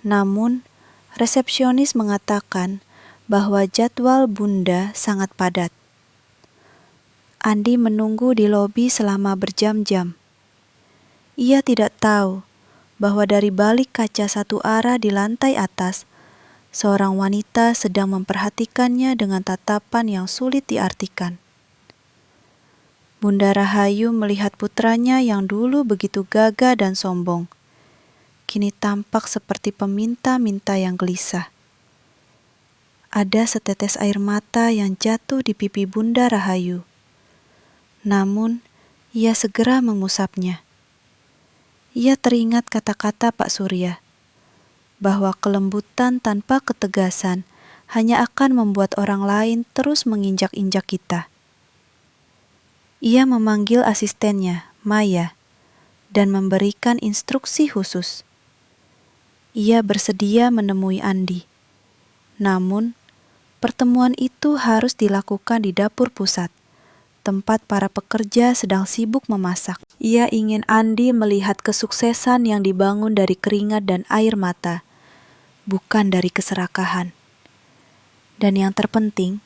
Namun, resepsionis mengatakan bahwa jadwal Bunda sangat padat. Andi menunggu di lobi selama berjam-jam. Ia tidak tahu bahwa dari balik kaca satu arah di lantai atas, seorang wanita sedang memperhatikannya dengan tatapan yang sulit diartikan. Bunda Rahayu melihat putranya yang dulu begitu gagah dan sombong, kini tampak seperti peminta-minta yang gelisah. Ada setetes air mata yang jatuh di pipi Bunda Rahayu. Namun, ia segera mengusapnya. Ia teringat kata-kata Pak Surya, bahwa kelembutan tanpa ketegasan hanya akan membuat orang lain terus menginjak-injak kita. Ia memanggil asistennya, Maya, dan memberikan instruksi khusus. Ia bersedia menemui Andi. Namun, pertemuan itu harus dilakukan di dapur pusat, tempat para pekerja sedang sibuk memasak. Ia ingin Andi melihat kesuksesan yang dibangun dari keringat dan air mata, bukan dari keserakahan. Dan yang terpenting,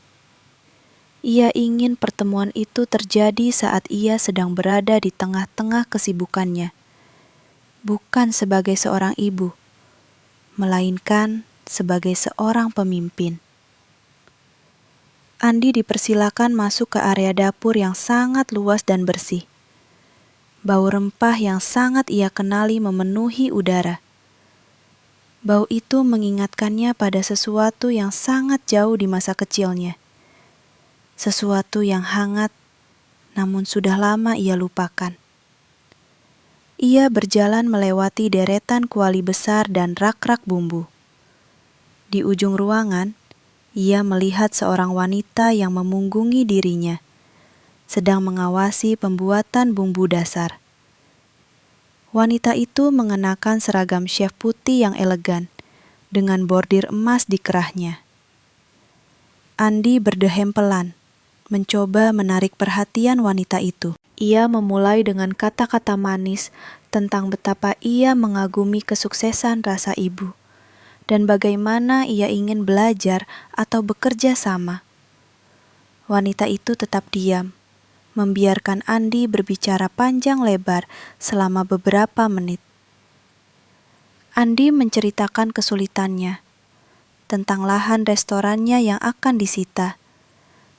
ia ingin pertemuan itu terjadi saat ia sedang berada di tengah-tengah kesibukannya, bukan sebagai seorang ibu, melainkan sebagai seorang pemimpin. Andi dipersilakan masuk ke area dapur yang sangat luas dan bersih. Bau rempah yang sangat ia kenali memenuhi udara. Bau itu mengingatkannya pada sesuatu yang sangat jauh di masa kecilnya. Sesuatu yang hangat, namun sudah lama ia lupakan. Ia berjalan melewati deretan kuali besar dan rak-rak bumbu. Di ujung ruangan, ia melihat seorang wanita yang memunggungi dirinya, sedang mengawasi pembuatan bumbu dasar. Wanita itu mengenakan seragam chef putih yang elegan, dengan bordir emas di kerahnya. Andi berdehem pelan, mencoba menarik perhatian wanita itu. Ia memulai dengan kata-kata manis tentang betapa ia mengagumi kesuksesan rasa ibu, dan bagaimana ia ingin belajar atau bekerja sama. Wanita itu tetap diam, membiarkan Andi berbicara panjang lebar selama beberapa menit. Andi menceritakan kesulitannya, tentang lahan restorannya yang akan disita,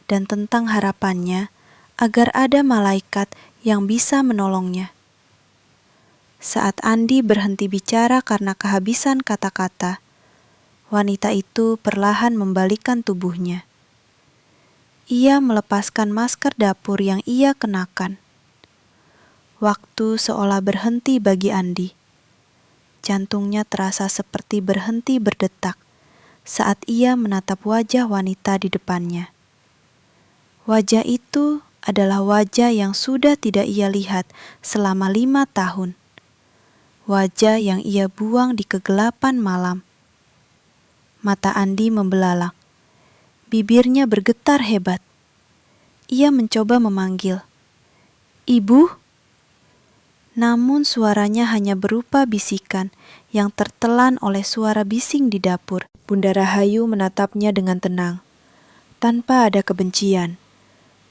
dan tentang harapannya agar ada malaikat yang bisa menolongnya. Saat Andi berhenti bicara karena kehabisan kata-kata, wanita itu perlahan membalikkan tubuhnya. Ia melepaskan masker dapur yang ia kenakan. Waktu seolah berhenti bagi Andi. Jantungnya terasa seperti berhenti berdetak saat ia menatap wajah wanita di depannya. Wajah itu adalah wajah yang sudah tidak ia lihat selama 5 tahun. Wajah yang ia buang di kegelapan malam. Mata Andi membelalak. Bibirnya bergetar hebat. Ia mencoba memanggil, "Ibu?" Namun suaranya hanya berupa bisikan yang tertelan oleh suara bising di dapur. Bunda Rahayu menatapnya dengan tenang, tanpa ada kebencian,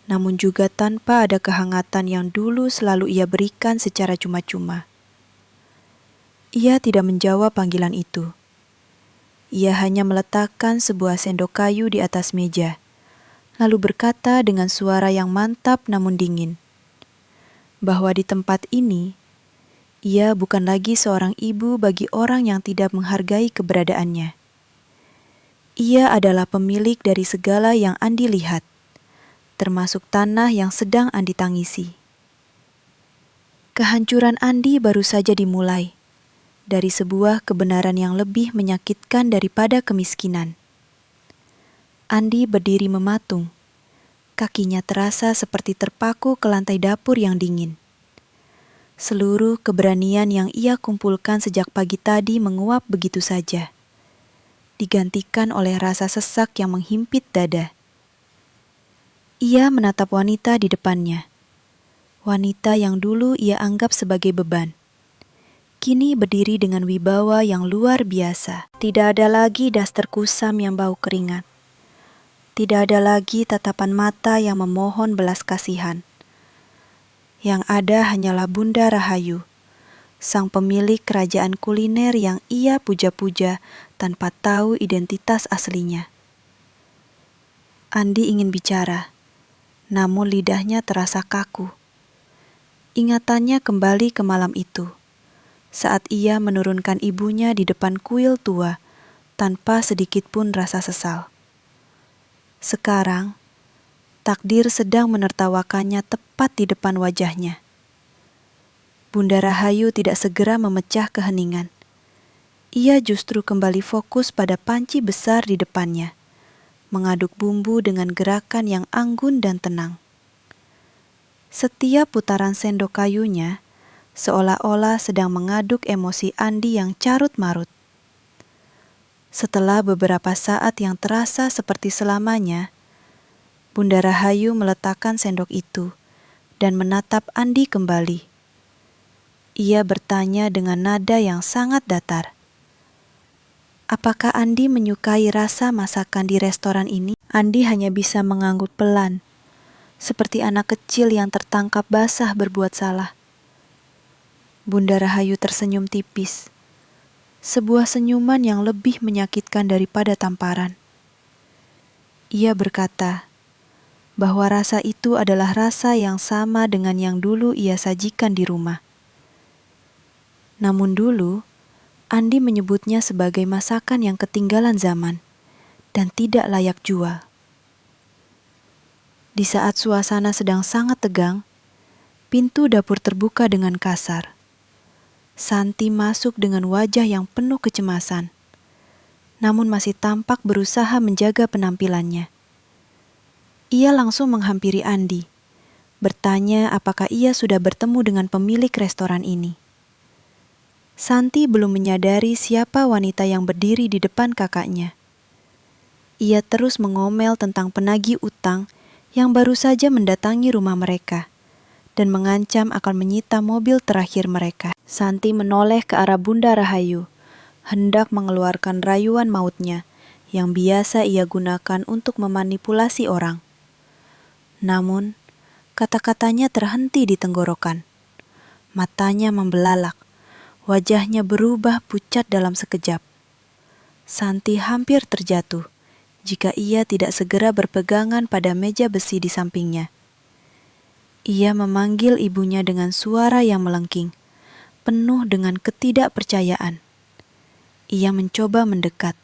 namun juga tanpa ada kehangatan yang dulu selalu ia berikan secara cuma-cuma. Ia tidak menjawab panggilan itu. Ia hanya meletakkan sebuah sendok kayu di atas meja, lalu berkata dengan suara yang mantap namun dingin, bahwa di tempat ini, ia bukan lagi seorang ibu bagi orang yang tidak menghargai keberadaannya. Ia adalah pemilik dari segala yang Andi lihat, termasuk tanah yang sedang Andi tangisi. Kehancuran Andi baru saja dimulai, dari sebuah kebenaran yang lebih menyakitkan daripada kemiskinan. Andi berdiri mematung. Kakinya terasa seperti terpaku ke lantai dapur yang dingin. Seluruh keberanian yang ia kumpulkan sejak pagi tadi menguap begitu saja. digantikan oleh rasa sesak yang menghimpit dada. Ia menatap wanita di depannya. Wanita yang dulu ia anggap sebagai beban. Kini berdiri dengan wibawa yang luar biasa. Tidak ada lagi daster kusam yang bau keringat. Tidak ada lagi tatapan mata yang memohon belas kasihan. Yang ada hanyalah Bunda Rahayu, sang pemilik kerajaan kuliner yang ia puja-puja tanpa tahu identitas aslinya. Andi ingin bicara, namun lidahnya terasa kaku. Ingatannya kembali ke malam itu, saat ia menurunkan ibunya di depan kuil tua tanpa sedikit pun rasa sesal. Sekarang, takdir sedang menertawakannya tepat di depan wajahnya. Bunda Rahayu tidak segera memecah keheningan. Ia justru kembali fokus pada panci besar di depannya, mengaduk bumbu dengan gerakan yang anggun dan tenang. Setiap putaran sendok kayunya seolah-olah sedang mengaduk emosi Andi yang carut-marut. Setelah beberapa saat yang terasa seperti selamanya, Bunda Rahayu meletakkan sendok itu dan menatap Andi kembali. Ia bertanya dengan nada yang sangat datar. Apakah Andi menyukai rasa masakan di restoran ini? Andi hanya bisa mengangguk pelan, seperti anak kecil yang tertangkap basah berbuat salah. Bunda Rahayu tersenyum tipis, sebuah senyuman yang lebih menyakitkan daripada tamparan. Ia berkata bahwa rasa itu adalah rasa yang sama dengan yang dulu ia sajikan di rumah. Namun dulu, Andi menyebutnya sebagai masakan yang ketinggalan zaman dan tidak layak jual. Di saat suasana sedang sangat tegang, pintu dapur terbuka dengan kasar. Santi masuk dengan wajah yang penuh kecemasan, namun masih tampak berusaha menjaga penampilannya. Ia langsung menghampiri Andi, bertanya apakah ia sudah bertemu dengan pemilik restoran ini. Santi belum menyadari siapa wanita yang berdiri di depan kakaknya. Ia terus mengomel tentang penagih utang yang baru saja mendatangi rumah mereka dan mengancam akan menyita mobil terakhir mereka. Santi menoleh ke arah Bunda Rahayu, hendak mengeluarkan rayuan mautnya yang biasa ia gunakan untuk memanipulasi orang. Namun, kata-katanya terhenti di tenggorokan. Matanya membelalak, wajahnya berubah pucat dalam sekejap. Santi hampir terjatuh jika ia tidak segera berpegangan pada meja besi di sampingnya. Ia memanggil ibunya dengan suara yang melengking, penuh dengan ketidakpercayaan. Ia mencoba mendekat,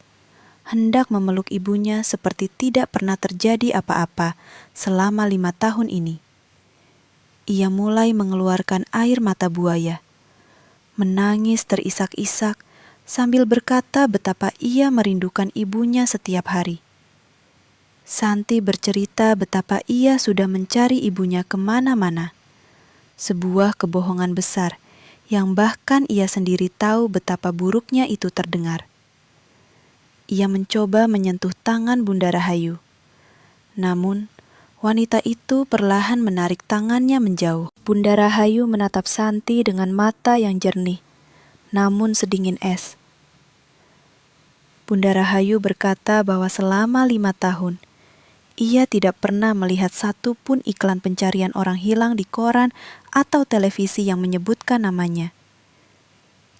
hendak memeluk ibunya seperti tidak pernah terjadi apa-apa selama 5 tahun ini. Ia mulai mengeluarkan air mata buaya, menangis terisak-isak sambil berkata betapa ia merindukan ibunya setiap hari. Santi bercerita betapa ia sudah mencari ibunya kemana-mana. Sebuah kebohongan besar yang bahkan ia sendiri tahu betapa buruknya itu terdengar. Ia mencoba menyentuh tangan Bunda Rahayu. Namun, wanita itu perlahan menarik tangannya menjauh. Bunda Rahayu menatap Santi dengan mata yang jernih, namun sedingin es. Bunda Rahayu berkata bahwa selama 5 tahun, ia tidak pernah melihat satu pun iklan pencarian orang hilang di koran atau televisi yang menyebutkan namanya.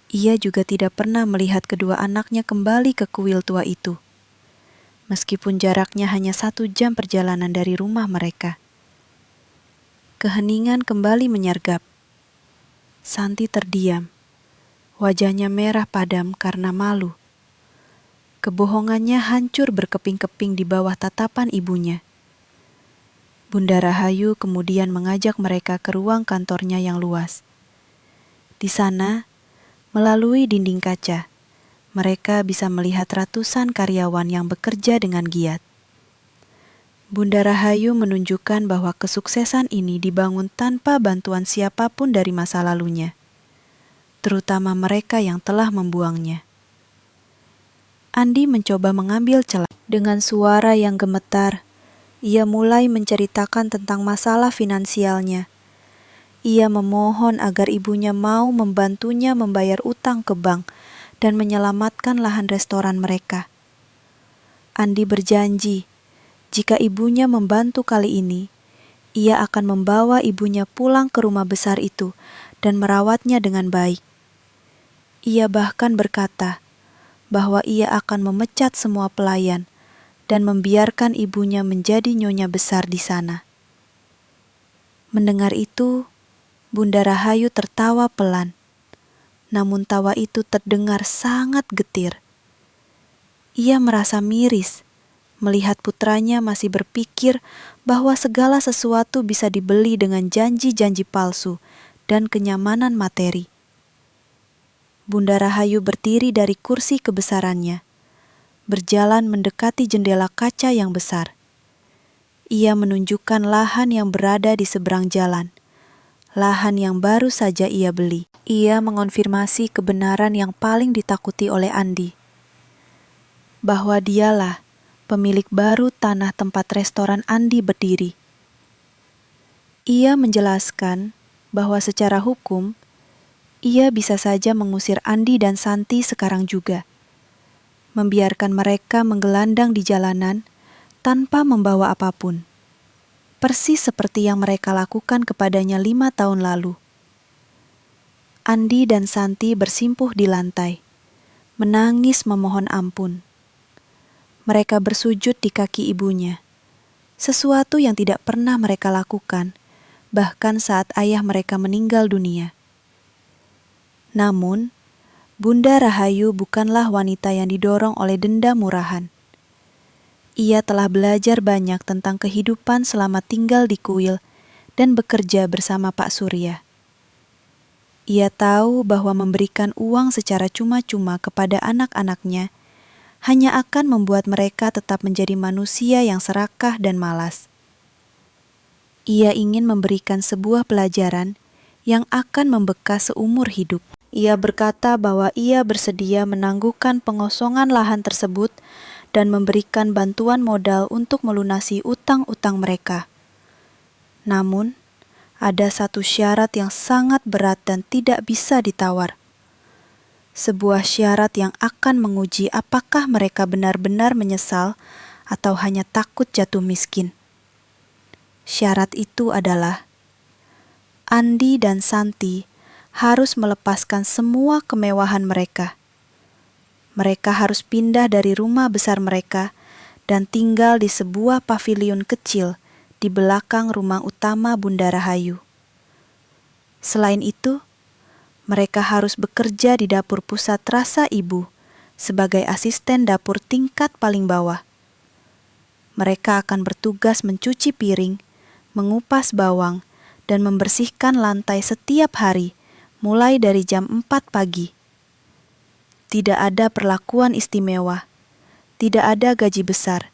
Ia juga tidak pernah melihat kedua anaknya kembali ke kuil tua itu, meskipun jaraknya hanya 1 jam perjalanan dari rumah mereka. Keheningan kembali menyergap. Santi terdiam. Wajahnya merah padam karena malu. Kebohongannya hancur berkeping-keping di bawah tatapan ibunya. Bunda Rahayu kemudian mengajak mereka ke ruang kantornya yang luas. Di sana, melalui dinding kaca, mereka bisa melihat ratusan karyawan yang bekerja dengan giat. Bunda Rahayu menunjukkan bahwa kesuksesan ini dibangun tanpa bantuan siapapun dari masa lalunya, terutama mereka yang telah membuangnya. Andi mencoba mengambil celah. Dengan suara yang gemetar, ia mulai menceritakan tentang masalah finansialnya. Ia memohon agar ibunya mau membantunya membayar utang ke bank dan menyelamatkan lahan restoran mereka. Andi berjanji, jika ibunya membantu kali ini, ia akan membawa ibunya pulang ke rumah besar itu dan merawatnya dengan baik. Ia bahkan berkata bahwa ia akan memecat semua pelayan dan membiarkan ibunya menjadi nyonya besar di sana. Mendengar itu, Bunda Rahayu tertawa pelan, namun tawa itu terdengar sangat getir. Ia merasa miris melihat putranya masih berpikir bahwa segala sesuatu bisa dibeli dengan janji-janji palsu dan kenyamanan materi. Bunda Rahayu berdiri dari kursi kebesarannya, berjalan mendekati jendela kaca yang besar. Ia menunjukkan lahan yang berada di seberang jalan, lahan yang baru saja ia beli. Ia mengonfirmasi kebenaran yang paling ditakuti oleh Andi, bahwa dialah pemilik baru tanah tempat restoran Andi berdiri. Ia menjelaskan bahwa secara hukum, ia bisa saja mengusir Andi dan Santi sekarang juga, membiarkan mereka menggelandang di jalanan tanpa membawa apapun, persis seperti yang mereka lakukan kepadanya 5 tahun lalu. Andi dan Santi bersimpuh di lantai, menangis memohon ampun. Mereka bersujud di kaki ibunya, sesuatu yang tidak pernah mereka lakukan, bahkan saat ayah mereka meninggal dunia. Namun, Bunda Rahayu bukanlah wanita yang didorong oleh dendam murahan. Ia telah belajar banyak tentang kehidupan selama tinggal di kuil dan bekerja bersama Pak Surya. Ia tahu bahwa memberikan uang secara cuma-cuma kepada anak-anaknya hanya akan membuat mereka tetap menjadi manusia yang serakah dan malas. Ia ingin memberikan sebuah pelajaran yang akan membekas seumur hidup. Ia berkata bahwa ia bersedia menangguhkan pengosongan lahan tersebut dan memberikan bantuan modal untuk melunasi utang-utang mereka. Namun, ada satu syarat yang sangat berat dan tidak bisa ditawar. Sebuah syarat yang akan menguji apakah mereka benar-benar menyesal atau hanya takut jatuh miskin. Syarat itu adalah Andi dan Santi harus melepaskan semua kemewahan mereka. Mereka harus pindah dari rumah besar mereka dan tinggal di sebuah pavilion kecil di belakang rumah utama Bunda Rahayu. Selain itu, mereka harus bekerja di dapur pusat Rasa Ibu sebagai asisten dapur tingkat paling bawah. Mereka akan bertugas mencuci piring, mengupas bawang, dan membersihkan lantai setiap hari, mulai dari jam 4 pagi. Tidak ada perlakuan istimewa, tidak ada gaji besar,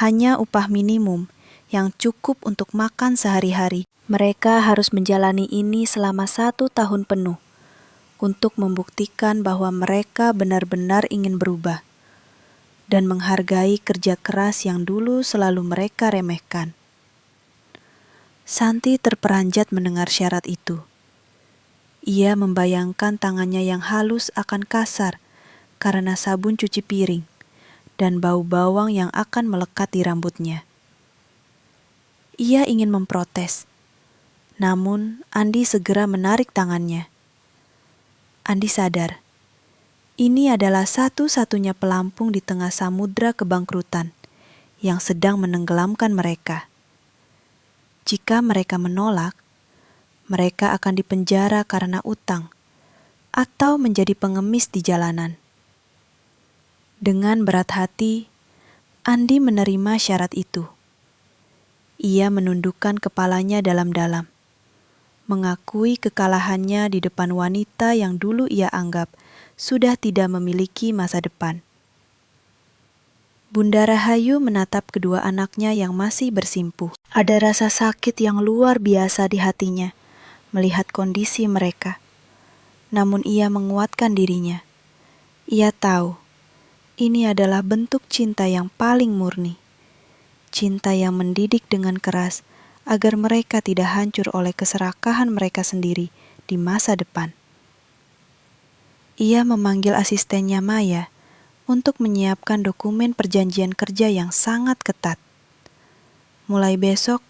hanya upah minimum yang cukup untuk makan sehari-hari. Mereka harus menjalani ini selama 1 tahun penuh untuk membuktikan bahwa mereka benar-benar ingin berubah dan menghargai kerja keras yang dulu selalu mereka remehkan. Santi terperanjat mendengar syarat itu. Ia membayangkan tangannya yang halus akan kasar karena sabun cuci piring dan bau bawang yang akan melekat di rambutnya. Ia ingin memprotes, namun Andi segera menarik tangannya. Andi sadar, ini adalah satu-satunya pelampung di tengah samudra kebangkrutan yang sedang menenggelamkan mereka. Jika mereka menolak, mereka akan dipenjara karena utang atau menjadi pengemis di jalanan. Dengan berat hati, Andi menerima syarat itu. Ia menundukkan kepalanya dalam-dalam, mengakui kekalahannya di depan wanita yang dulu ia anggap sudah tidak memiliki masa depan. Bunda Rahayu menatap kedua anaknya yang masih bersimpuh. Ada rasa sakit yang luar biasa di hatinya melihat kondisi mereka. Namun ia menguatkan dirinya. Ia tahu Ini adalah bentuk cinta yang paling murni. Cinta yang mendidik dengan keras agar mereka tidak hancur oleh keserakahan mereka sendiri di masa depan. Ia memanggil asistennya Maya untuk menyiapkan dokumen perjanjian kerja yang sangat ketat. Mulai besok,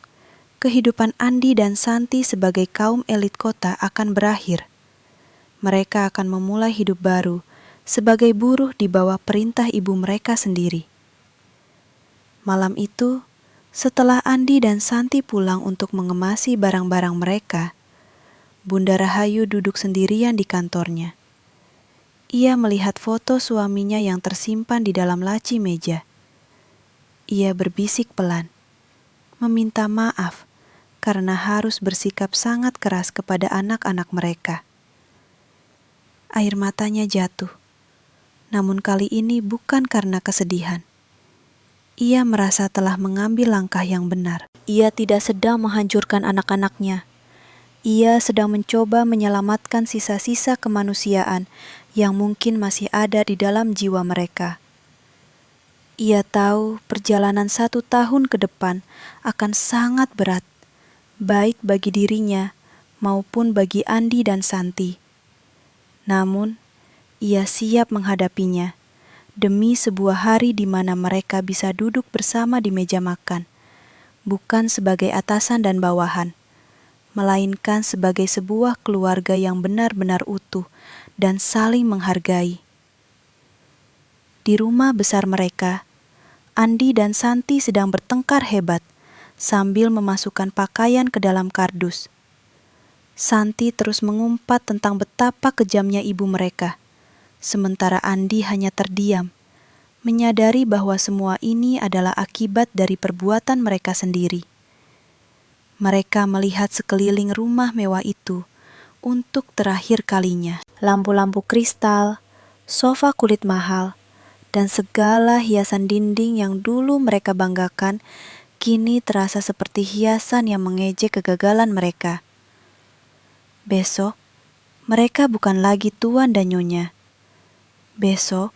kehidupan Andi dan Santi sebagai kaum elit kota akan berakhir. Mereka akan memulai hidup baru sebagai buruh di bawah perintah ibu mereka sendiri. Malam itu, setelah Andi dan Santi pulang untuk mengemasi barang-barang mereka, Bunda Rahayu duduk sendirian di kantornya. Ia melihat foto suaminya yang tersimpan di dalam laci meja. Ia berbisik pelan, meminta maaf karena harus bersikap sangat keras kepada anak-anak mereka. Air matanya jatuh, namun kali ini bukan karena kesedihan. Ia merasa telah mengambil langkah yang benar. Ia tidak sedang menghancurkan anak-anaknya. Ia sedang mencoba menyelamatkan sisa-sisa kemanusiaan yang mungkin masih ada di dalam jiwa mereka. Ia tahu perjalanan 1 tahun ke depan akan sangat berat, baik bagi dirinya maupun bagi Andi dan Santi. Namun, ia siap menghadapinya demi sebuah hari di mana mereka bisa duduk bersama di meja makan, bukan sebagai atasan dan bawahan, melainkan sebagai sebuah keluarga yang benar-benar utuh dan saling menghargai. Di rumah besar mereka, Andi dan Santi sedang bertengkar hebat sambil memasukkan pakaian ke dalam kardus. Santi terus mengumpat tentang betapa kejamnya ibu mereka, sementara Andi hanya terdiam, menyadari bahwa semua ini adalah akibat dari perbuatan mereka sendiri. Mereka melihat sekeliling rumah mewah itu untuk terakhir kalinya. Lampu-lampu kristal, sofa kulit mahal, dan segala hiasan dinding yang dulu mereka banggakan kini terasa seperti hiasan yang mengejek kegagalan mereka. Besok, mereka bukan lagi tuan dan nyonya. Besok,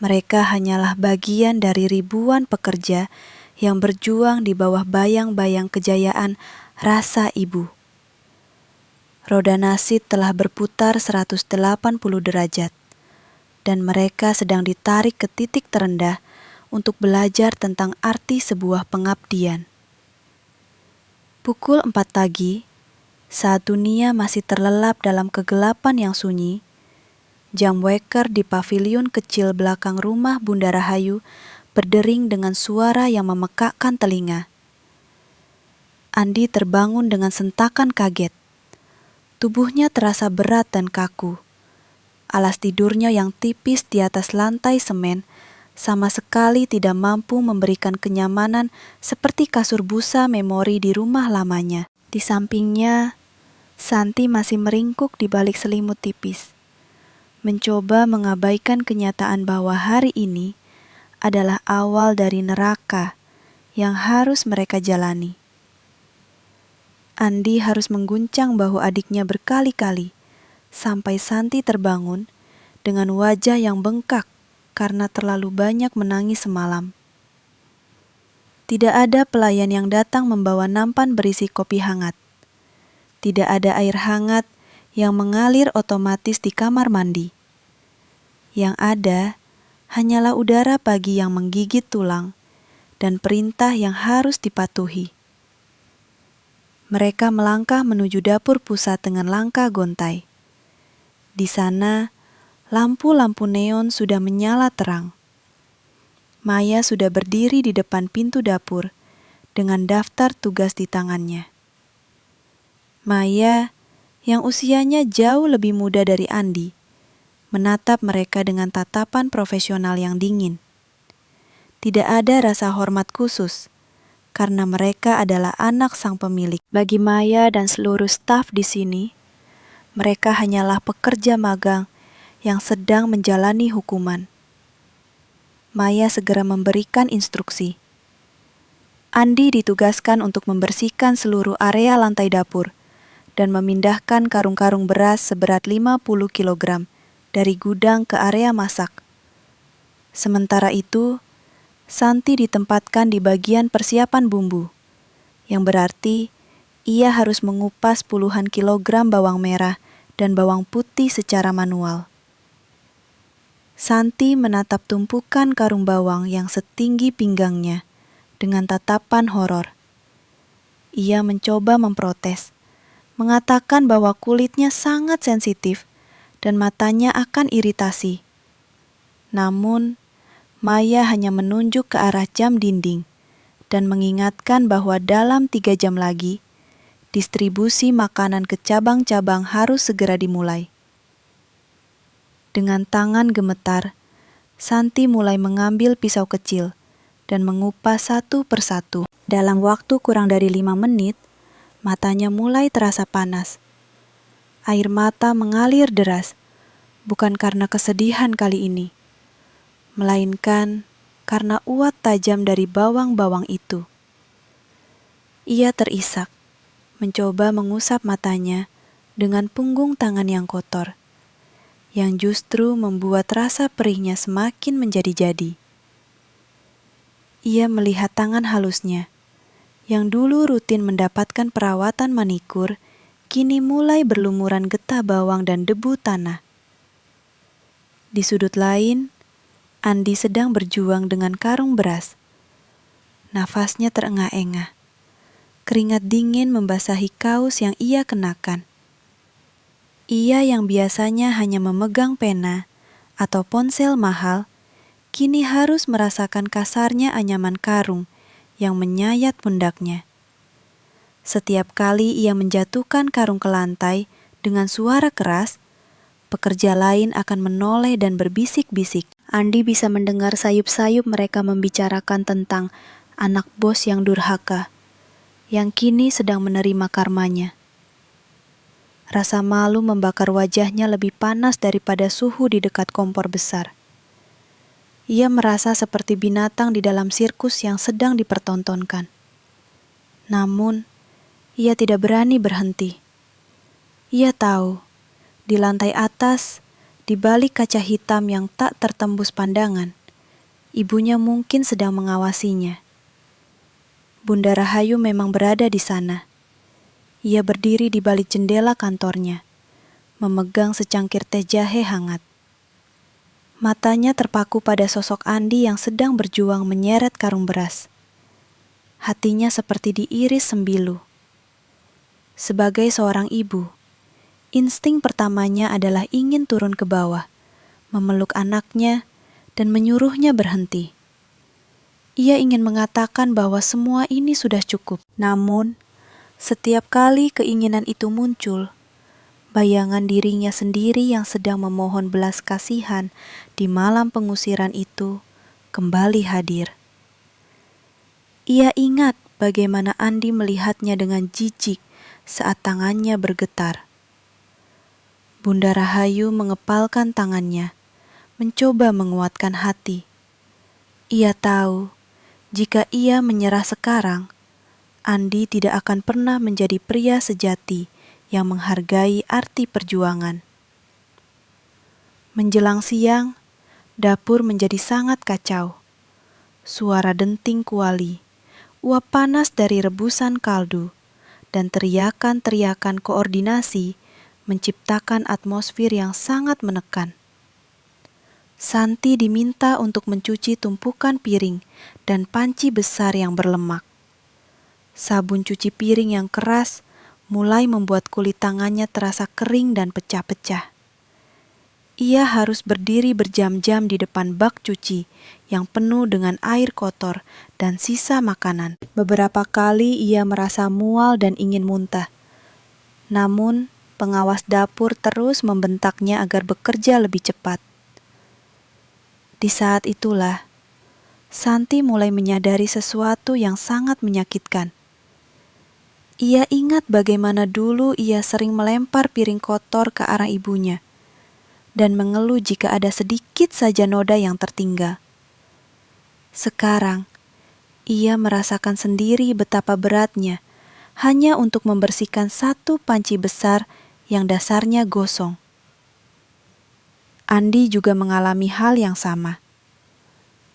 mereka hanyalah bagian dari ribuan pekerja yang berjuang di bawah bayang-bayang kejayaan rasa ibu. Roda nasib telah berputar 180 derajat, dan mereka sedang ditarik ke titik terendah untuk belajar tentang arti sebuah pengabdian. Pukul 4 pagi, saat dunia masih terlelap dalam kegelapan yang sunyi, jam waker di paviliun kecil belakang rumah Bunda Rahayu berdering dengan suara yang memekakkan telinga. Andi terbangun dengan sentakan kaget. Tubuhnya terasa berat dan kaku. Alas tidurnya yang tipis di atas lantai semen sama sekali tidak mampu memberikan kenyamanan seperti kasur busa memori di rumah lamanya. Di sampingnya, Santi masih meringkuk di balik selimut tipis, mencoba mengabaikan kenyataan bahwa hari ini adalah awal dari neraka yang harus mereka jalani. Andi harus mengguncang bahu adiknya berkali-kali sampai Santi terbangun dengan wajah yang bengkak karena terlalu banyak menangis semalam. Tidak ada pelayan yang datang membawa nampan berisi kopi hangat. Tidak ada air hangat yang mengalir otomatis di kamar mandi. Yang ada hanyalah udara pagi yang menggigit tulang dan perintah yang harus dipatuhi. Mereka melangkah menuju dapur pusat dengan langkah gontai. Di sana, lampu-lampu neon sudah menyala terang. Maya sudah berdiri di depan pintu dapur dengan daftar tugas di tangannya. Maya, yang usianya jauh lebih muda dari Andi, menatap mereka dengan tatapan profesional yang dingin. Tidak ada rasa hormat khusus, karena mereka adalah anak sang pemilik. Bagi Maya dan seluruh staf di sini, mereka hanyalah pekerja magang yang sedang menjalani hukuman. Maya segera memberikan instruksi. Andi ditugaskan untuk membersihkan seluruh area lantai dapur dan memindahkan karung-karung beras seberat 50 kg dari gudang ke area masak. Sementara itu, Santi ditempatkan di bagian persiapan bumbu, yang berarti ia harus mengupas puluhan kilogram bawang merah dan bawang putih secara manual. Santi menatap tumpukan karung bawang yang setinggi pinggangnya dengan tatapan horor. Ia mencoba memprotes, mengatakan bahwa kulitnya sangat sensitif dan matanya akan iritasi. Namun, Maya hanya menunjuk ke arah jam dinding dan mengingatkan bahwa dalam 3 jam lagi, distribusi makanan ke cabang-cabang harus segera dimulai. Dengan tangan gemetar, Santi mulai mengambil pisau kecil dan mengupas satu persatu. Dalam waktu kurang dari 5 menit, matanya mulai terasa panas. Air mata mengalir deras, bukan karena kesedihan kali ini, melainkan karena uap tajam dari bawang-bawang itu. Ia terisak, mencoba mengusap matanya dengan punggung tangan yang kotor, yang justru membuat rasa perihnya semakin menjadi-jadi. Ia melihat tangan halusnya, yang dulu rutin mendapatkan perawatan manikur, kini mulai berlumuran getah bawang dan debu tanah. Di sudut lain, Andi sedang berjuang dengan karung beras. Nafasnya terengah-engah. Keringat dingin membasahi kaos yang ia kenakan. Ia yang biasanya hanya memegang pena atau ponsel mahal, kini harus merasakan kasarnya anyaman karung yang menyayat pundaknya. Setiap kali ia menjatuhkan karung ke lantai dengan suara keras, pekerja lain akan menoleh dan berbisik-bisik. Andi bisa mendengar sayup-sayup mereka membicarakan tentang anak bos yang durhaka, yang kini sedang menerima karmanya. Rasa malu membakar wajahnya lebih panas daripada suhu di dekat kompor besar. Ia merasa seperti binatang di dalam sirkus yang sedang dipertontonkan. Namun, ia tidak berani berhenti. Ia tahu, di lantai atas, di balik kaca hitam yang tak tertembus pandangan, ibunya mungkin sedang mengawasinya. Bunda Rahayu memang berada di sana. Ia berdiri di balik jendela kantornya, memegang secangkir teh jahe hangat. Matanya terpaku pada sosok Andi yang sedang berjuang menyeret karung beras. Hatinya seperti diiris sembilu. Sebagai seorang ibu, insting pertamanya adalah ingin turun ke bawah, memeluk anaknya, dan menyuruhnya berhenti. Ia ingin mengatakan bahwa semua ini sudah cukup. Namun, setiap kali keinginan itu muncul, bayangan dirinya sendiri yang sedang memohon belas kasihan di malam pengusiran itu kembali hadir. Ia ingat bagaimana Andi melihatnya dengan jijik saat tangannya bergetar. Bunda Rahayu mengepalkan tangannya, mencoba menguatkan hati. Ia tahu, jika ia menyerah sekarang, Andi tidak akan pernah menjadi pria sejati yang menghargai arti perjuangan. Menjelang siang, dapur menjadi sangat kacau. Suara denting kuali, uap panas dari rebusan kaldu, dan teriakan-teriakan koordinasi menciptakan atmosfer yang sangat menekan. Santi diminta untuk mencuci tumpukan piring dan panci besar yang berlemak. Sabun cuci piring yang keras mulai membuat kulit tangannya terasa kering dan pecah-pecah. Ia harus berdiri berjam-jam di depan bak cuci yang penuh dengan air kotor dan sisa makanan. Beberapa kali ia merasa mual dan ingin muntah. Namun, pengawas dapur terus membentaknya agar bekerja lebih cepat. Di saat itulah, Santi mulai menyadari sesuatu yang sangat menyakitkan. Ia ingat bagaimana dulu ia sering melempar piring kotor ke arah ibunya dan mengeluh jika ada sedikit saja noda yang tertinggal. Sekarang, ia merasakan sendiri betapa beratnya hanya untuk membersihkan satu panci besar yang dasarnya gosong. Andi juga mengalami hal yang sama.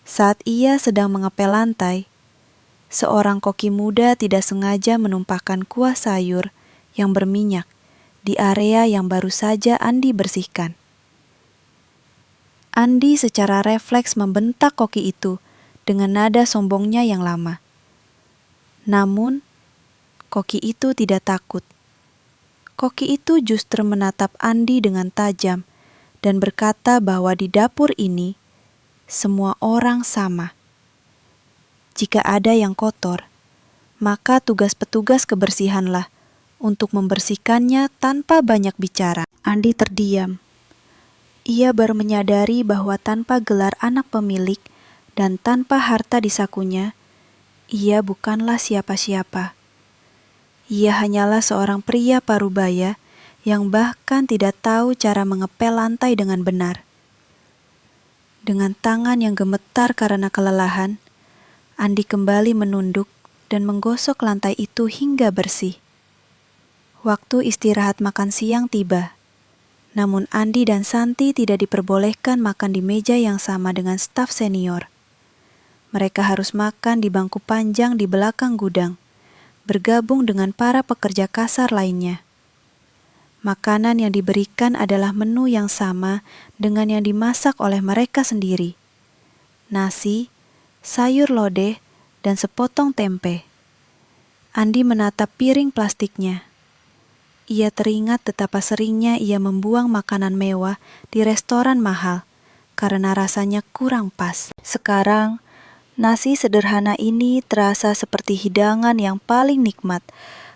Saat ia sedang mengepel lantai, seorang koki muda tidak sengaja menumpahkan kuah sayur yang berminyak di area yang baru saja Andi bersihkan. Andi secara refleks membentak koki itu dengan nada sombongnya yang lama. Namun, koki itu tidak takut. Koki itu justru menatap Andi dengan tajam dan berkata bahwa di dapur ini semua orang sama. Jika ada yang kotor, maka tugas petugas kebersihanlah untuk membersihkannya tanpa banyak bicara. Andi terdiam. Ia baru menyadari bahwa tanpa gelar anak pemilik dan tanpa harta di sakunya, ia bukanlah siapa-siapa. Ia hanyalah seorang pria parubaya yang bahkan tidak tahu cara mengepel lantai dengan benar. Dengan tangan yang gemetar karena kelelahan, Andi kembali menunduk dan menggosok lantai itu hingga bersih. Waktu istirahat makan siang tiba, namun Andi dan Santi tidak diperbolehkan makan di meja yang sama dengan staf senior. Mereka harus makan di bangku panjang di belakang gudang, bergabung dengan para pekerja kasar lainnya. Makanan yang diberikan adalah menu yang sama dengan yang dimasak oleh mereka sendiri. Nasi, sayur lodeh, dan sepotong tempe. Andi menatap piring plastiknya. Ia teringat betapa seringnya ia membuang makanan mewah di restoran mahal karena rasanya kurang pas. Sekarang, nasi sederhana ini terasa seperti hidangan yang paling nikmat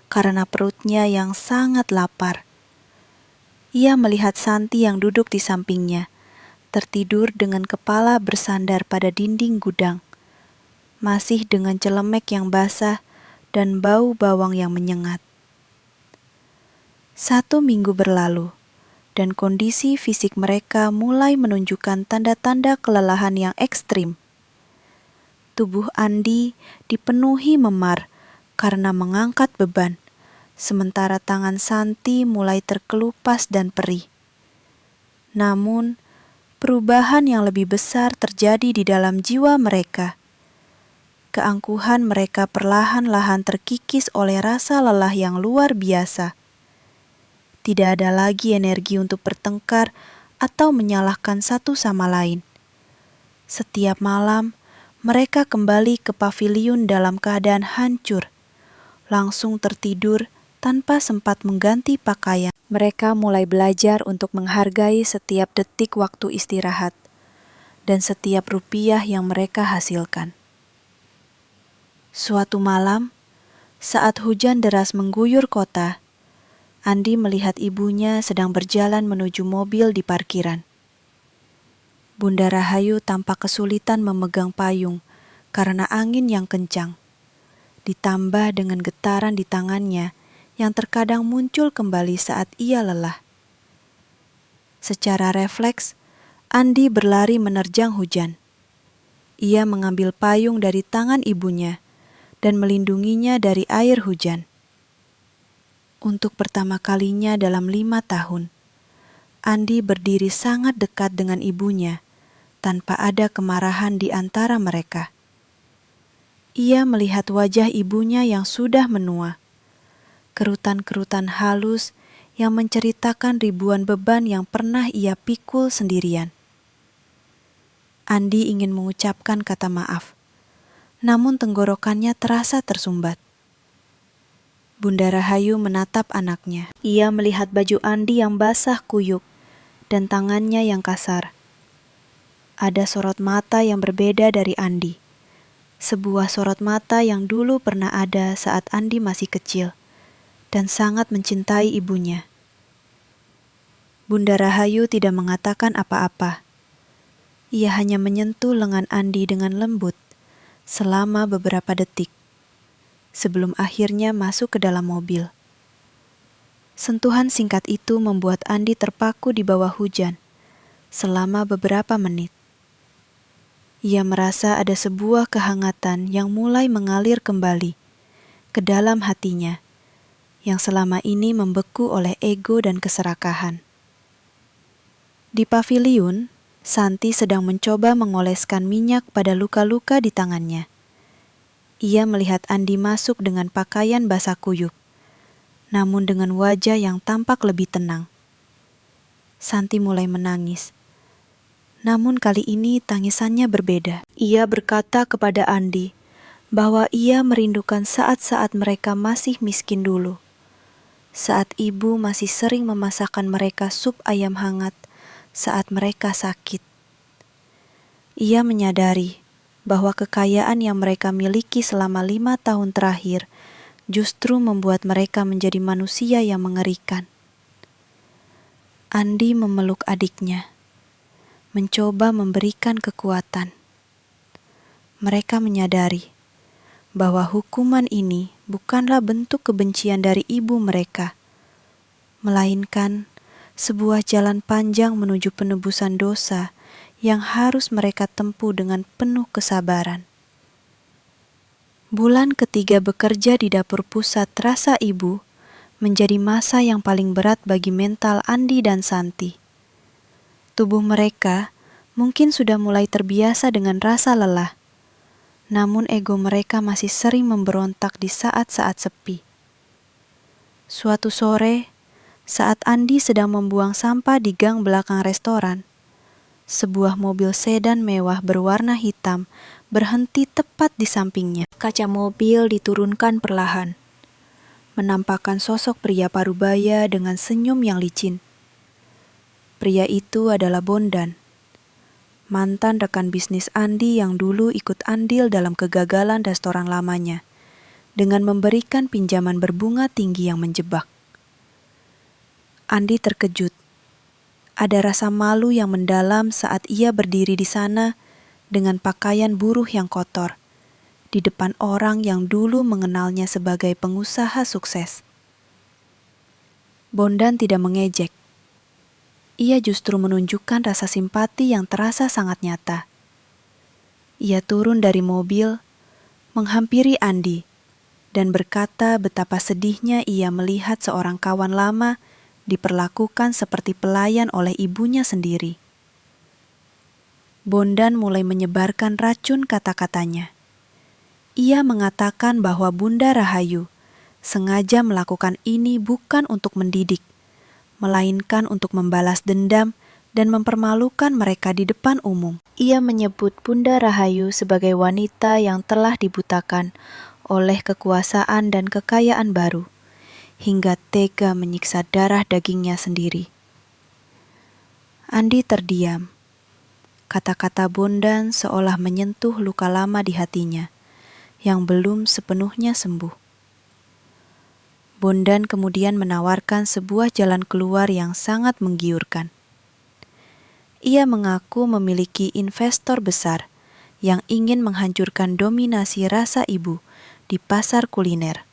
karena perutnya yang sangat lapar. Ia melihat Santi yang duduk di sampingnya, tertidur dengan kepala bersandar pada dinding gudang, masih dengan celemek yang basah dan bau bawang yang menyengat. 1 minggu berlalu, dan kondisi fisik mereka mulai menunjukkan tanda-tanda kelelahan yang ekstrim. Tubuh Andi dipenuhi memar karena mengangkat beban, sementara tangan Santi mulai terkelupas dan perih. Namun, perubahan yang lebih besar terjadi di dalam jiwa mereka. Keangkuhan mereka perlahan-lahan terkikis oleh rasa lelah yang luar biasa. Tidak ada lagi energi untuk bertengkar atau menyalahkan satu sama lain. Setiap malam, mereka kembali ke paviliun dalam keadaan hancur, langsung tertidur tanpa sempat mengganti pakaian. Mereka mulai belajar untuk menghargai setiap detik waktu istirahat dan setiap rupiah yang mereka hasilkan. Suatu malam, saat hujan deras mengguyur kota, Andi melihat ibunya sedang berjalan menuju mobil di parkiran. Bunda Rahayu tampak kesulitan memegang payung karena angin yang kencang, ditambah dengan getaran di tangannya yang terkadang muncul kembali saat ia lelah. Secara refleks, Andi berlari menerjang hujan. Ia mengambil payung dari tangan ibunya dan melindunginya dari air hujan. Untuk pertama kalinya dalam 5 tahun, Andi berdiri sangat dekat dengan ibunya tanpa ada kemarahan di antara mereka. Ia melihat wajah ibunya yang sudah menua, kerutan-kerutan halus yang menceritakan ribuan beban yang pernah ia pikul sendirian. Andi ingin mengucapkan kata maaf, namun tenggorokannya terasa tersumbat. Bunda Rahayu menatap anaknya. Ia melihat baju Andi yang basah kuyup dan tangannya yang kasar. Ada sorot mata yang berbeda dari Andi. Sebuah sorot mata yang dulu pernah ada saat Andi masih kecil dan sangat mencintai ibunya. Bunda Rahayu tidak mengatakan apa-apa. Ia hanya menyentuh lengan Andi dengan lembut selama beberapa detik, sebelum akhirnya masuk ke dalam mobil. Sentuhan singkat itu membuat Andi terpaku di bawah hujan selama beberapa menit. Ia merasa ada sebuah kehangatan yang mulai mengalir kembali ke dalam hatinya, yang selama ini membeku oleh ego dan keserakahan. Di paviliun, Santi sedang mencoba mengoleskan minyak pada luka-luka di tangannya. Ia melihat Andi masuk dengan pakaian basah kuyup, namun dengan wajah yang tampak lebih tenang. Santi mulai menangis. Namun kali ini tangisannya berbeda. Ia berkata kepada Andi bahwa ia merindukan saat-saat mereka masih miskin dulu. Saat ibu masih sering memasakkan mereka sup ayam hangat saat mereka sakit. Ia menyadari bahwa kekayaan yang mereka miliki selama 5 tahun terakhir justru membuat mereka menjadi manusia yang mengerikan. Andi memeluk adiknya, mencoba memberikan kekuatan. Mereka menyadari bahwa hukuman ini bukanlah bentuk kebencian dari ibu mereka, melainkan sebuah jalan panjang menuju penebusan dosa yang harus mereka tempuh dengan penuh kesabaran. Bulan ketiga bekerja di dapur pusat Rasa Ibu menjadi masa yang paling berat bagi mental Andi dan Santi. Tubuh mereka mungkin sudah mulai terbiasa dengan rasa lelah, namun ego mereka masih sering memberontak di saat-saat sepi. Suatu sore, saat Andi sedang membuang sampah di gang belakang restoran, sebuah mobil sedan mewah berwarna hitam berhenti tepat di sampingnya. Kaca mobil diturunkan perlahan, menampakkan sosok pria parubaya dengan senyum yang licin. Pria itu adalah Bondan, mantan rekan bisnis Andi yang dulu ikut andil dalam kegagalan restoran lamanya, dengan memberikan pinjaman berbunga tinggi yang menjebak. Andi terkejut. Ada rasa malu yang mendalam saat ia berdiri di sana dengan pakaian buruh yang kotor, di depan orang yang dulu mengenalnya sebagai pengusaha sukses. Bondan tidak mengejek. Ia justru menunjukkan rasa simpati yang terasa sangat nyata. Ia turun dari mobil, menghampiri Andi, dan berkata betapa sedihnya ia melihat seorang kawan lama diperlakukan seperti pelayan oleh ibunya sendiri. Bondan mulai menyebarkan racun kata-katanya. Ia mengatakan bahwa Bunda Rahayu sengaja melakukan ini bukan untuk mendidik, melainkan untuk membalas dendam dan mempermalukan mereka di depan umum. Ia menyebut Bunda Rahayu sebagai wanita yang telah dibutakan oleh kekuasaan dan kekayaan baru, hingga tega menyiksa darah dagingnya sendiri. Andi terdiam. Kata-kata Bondan seolah menyentuh luka lama di hatinya, yang belum sepenuhnya sembuh. Bondan kemudian menawarkan sebuah jalan keluar yang sangat menggiurkan. Ia mengaku memiliki investor besar yang ingin menghancurkan dominasi Rasa Ibu di pasar kuliner.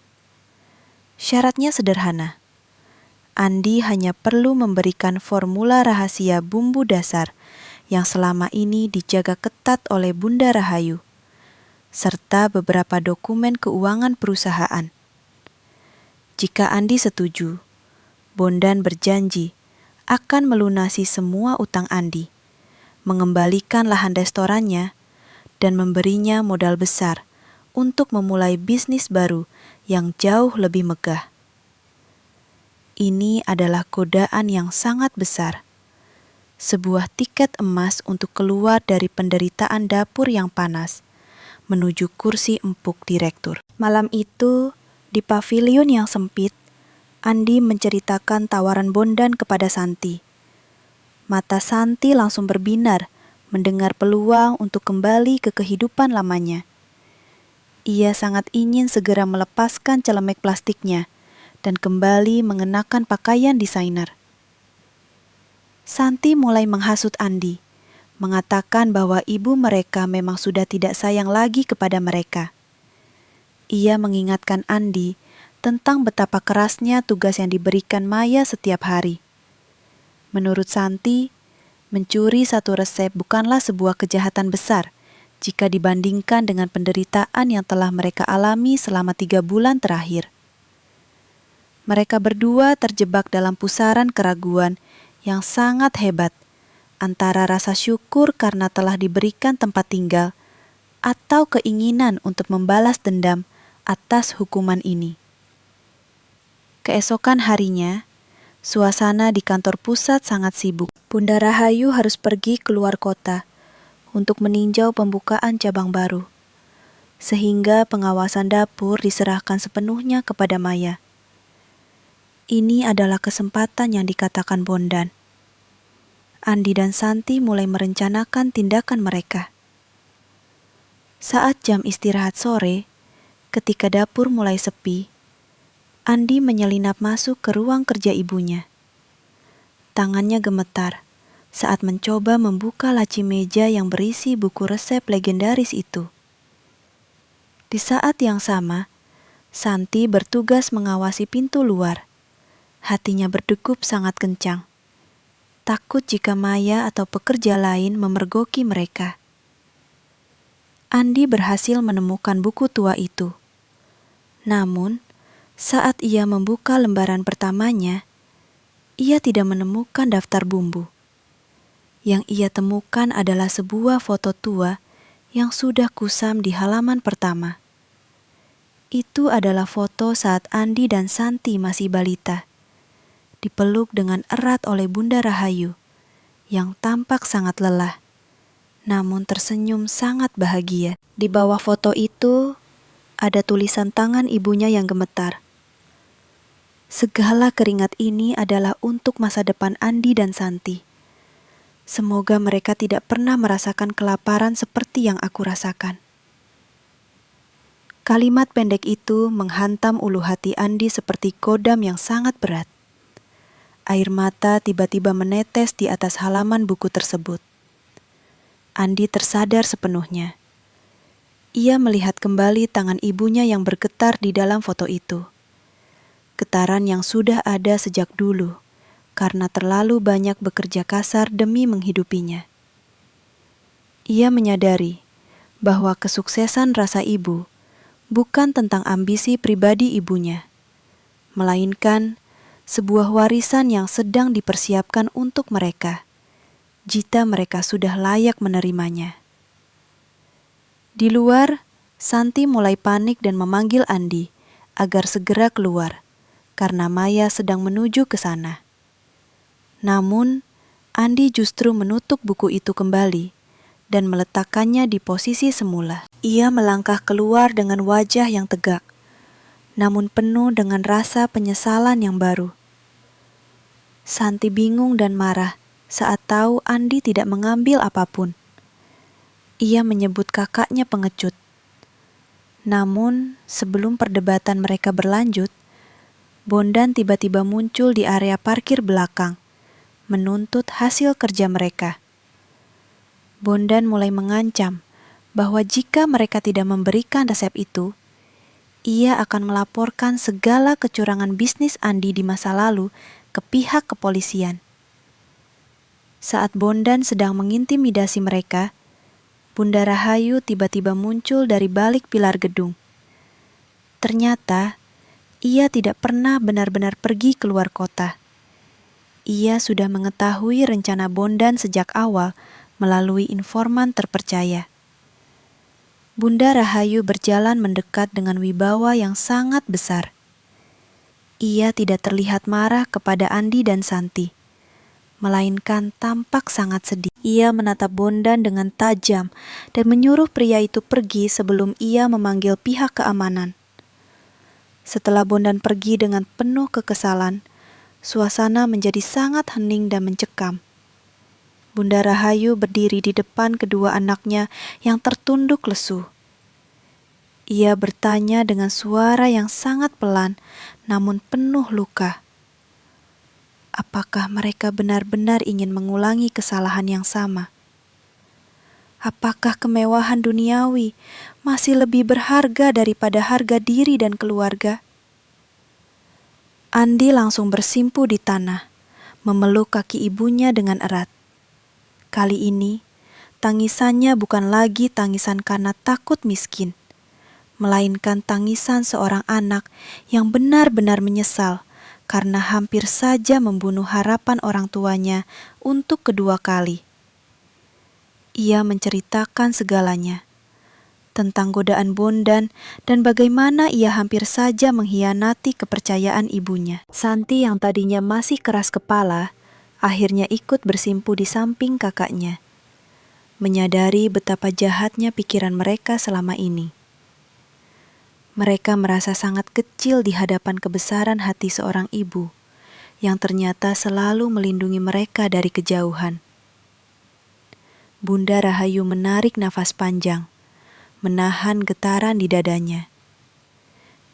Syaratnya sederhana. Andi hanya perlu memberikan formula rahasia bumbu dasar yang selama ini dijaga ketat oleh Bunda Rahayu, serta beberapa dokumen keuangan perusahaan. Jika Andi setuju, Bondan berjanji akan melunasi semua utang Andi, mengembalikan lahan restorannya, dan memberinya modal besar untuk memulai bisnis baru yang jauh lebih megah. Ini adalah godaan yang sangat besar, sebuah tiket emas untuk keluar dari penderitaan dapur yang panas, menuju kursi empuk direktur. Malam itu, di pavilion yang sempit, Andi menceritakan tawaran Bondan kepada Santi. Mata Santi langsung berbinar mendengar peluang untuk kembali ke kehidupan lamanya. Ia sangat ingin segera melepaskan celemek plastiknya dan kembali mengenakan pakaian desainer. Santi mulai menghasut Andi, mengatakan bahwa ibu mereka memang sudah tidak sayang lagi kepada mereka. Ia mengingatkan Andi tentang betapa kerasnya tugas yang diberikan Maya setiap hari. Menurut Santi, mencuri satu resep bukanlah sebuah kejahatan besar jika dibandingkan dengan penderitaan yang telah mereka alami selama 3 bulan terakhir. Mereka berdua terjebak dalam pusaran keraguan yang sangat hebat antara rasa syukur karena telah diberikan tempat tinggal atau keinginan untuk membalas dendam atas hukuman ini. Keesokan harinya, suasana di kantor pusat sangat sibuk. Bunda Rahayu harus pergi keluar kota untuk meninjau pembukaan cabang baru, sehingga pengawasan dapur diserahkan sepenuhnya kepada Maya. Ini adalah kesempatan yang dikatakan Bondan. Andi dan Santi mulai merencanakan tindakan mereka. Saat jam istirahat sore, ketika dapur mulai sepi, Andi menyelinap masuk ke ruang kerja ibunya. Tangannya gemetar saat mencoba membuka laci meja yang berisi buku resep legendaris itu. Di saat yang sama, Santi bertugas mengawasi pintu luar. Hatinya berdegup sangat kencang. Takut jika Maya atau pekerja lain memergoki mereka. Andi berhasil menemukan buku tua itu. Namun, saat ia membuka lembaran pertamanya, ia tidak menemukan daftar bumbu. Yang ia temukan adalah sebuah foto tua yang sudah kusam di halaman pertama. Itu adalah foto saat Andi dan Santi masih balita, dipeluk dengan erat oleh Bunda Rahayu, yang tampak sangat lelah, namun tersenyum sangat bahagia. Di bawah foto itu, ada tulisan tangan ibunya yang gemetar. Segala keringat ini adalah untuk masa depan Andi dan Santi. Semoga mereka tidak pernah merasakan kelaparan seperti yang aku rasakan. Kalimat pendek itu menghantam ulu hati Andi seperti kodam yang sangat berat. Air mata tiba-tiba menetes di atas halaman buku tersebut. Andi tersadar sepenuhnya. Ia melihat kembali tangan ibunya yang bergetar di dalam foto itu. Getaran yang sudah ada sejak dulu, karena terlalu banyak bekerja kasar demi menghidupinya. Ia menyadari bahwa kesuksesan rasa ibu bukan tentang ambisi pribadi ibunya, melainkan sebuah warisan yang sedang dipersiapkan untuk mereka, jika mereka sudah layak menerimanya. Di luar, Santi mulai panik dan memanggil Andi agar segera keluar, karena Maya sedang menuju ke sana. Namun, Andi justru menutup buku itu kembali dan meletakkannya di posisi semula. Ia melangkah keluar dengan wajah yang tegak, namun penuh dengan rasa penyesalan yang baru. Santi bingung dan marah saat tahu Andi tidak mengambil apapun. Ia menyebut kakaknya pengecut. Namun, sebelum perdebatan mereka berlanjut, Bondan tiba-tiba muncul di area parkir belakang, menuntut hasil kerja mereka. Bondan mulai mengancam bahwa jika mereka tidak memberikan resep itu, ia akan melaporkan segala kecurangan bisnis Andi di masa lalu ke pihak kepolisian. Saat Bondan sedang mengintimidasi mereka, Bunda Rahayu tiba-tiba muncul dari balik pilar gedung. Ternyata, ia tidak pernah benar-benar pergi keluar kota. Ia sudah mengetahui rencana Bondan sejak awal melalui informan terpercaya. Bunda Rahayu berjalan mendekat dengan wibawa yang sangat besar. Ia tidak terlihat marah kepada Andi dan Santi, melainkan tampak sangat sedih. Ia menatap Bondan dengan tajam dan menyuruh pria itu pergi sebelum ia memanggil pihak keamanan. Setelah Bondan pergi dengan penuh kekesalan, suasana menjadi sangat hening dan mencekam. Bunda Rahayu berdiri di depan kedua anaknya yang tertunduk lesu. Ia bertanya dengan suara yang sangat pelan namun penuh luka. Apakah mereka benar-benar ingin mengulangi kesalahan yang sama? Apakah kemewahan duniawi masih lebih berharga daripada harga diri dan keluarga? Andi langsung bersimpuh di tanah, memeluk kaki ibunya dengan erat. Kali ini, tangisannya bukan lagi tangisan karena takut miskin, melainkan tangisan seorang anak yang benar-benar menyesal karena hampir saja membunuh harapan orang tuanya untuk kedua kali. Ia menceritakan segalanya, tentang godaan Bondan dan bagaimana ia hampir saja mengkhianati kepercayaan ibunya. Santi yang tadinya masih keras kepala, akhirnya ikut bersimpu di samping kakaknya, menyadari betapa jahatnya pikiran mereka selama ini. Mereka merasa sangat kecil di hadapan kebesaran hati seorang ibu yang ternyata selalu melindungi mereka dari kejauhan. Bunda Rahayu menarik nafas panjang, menahan getaran di dadanya.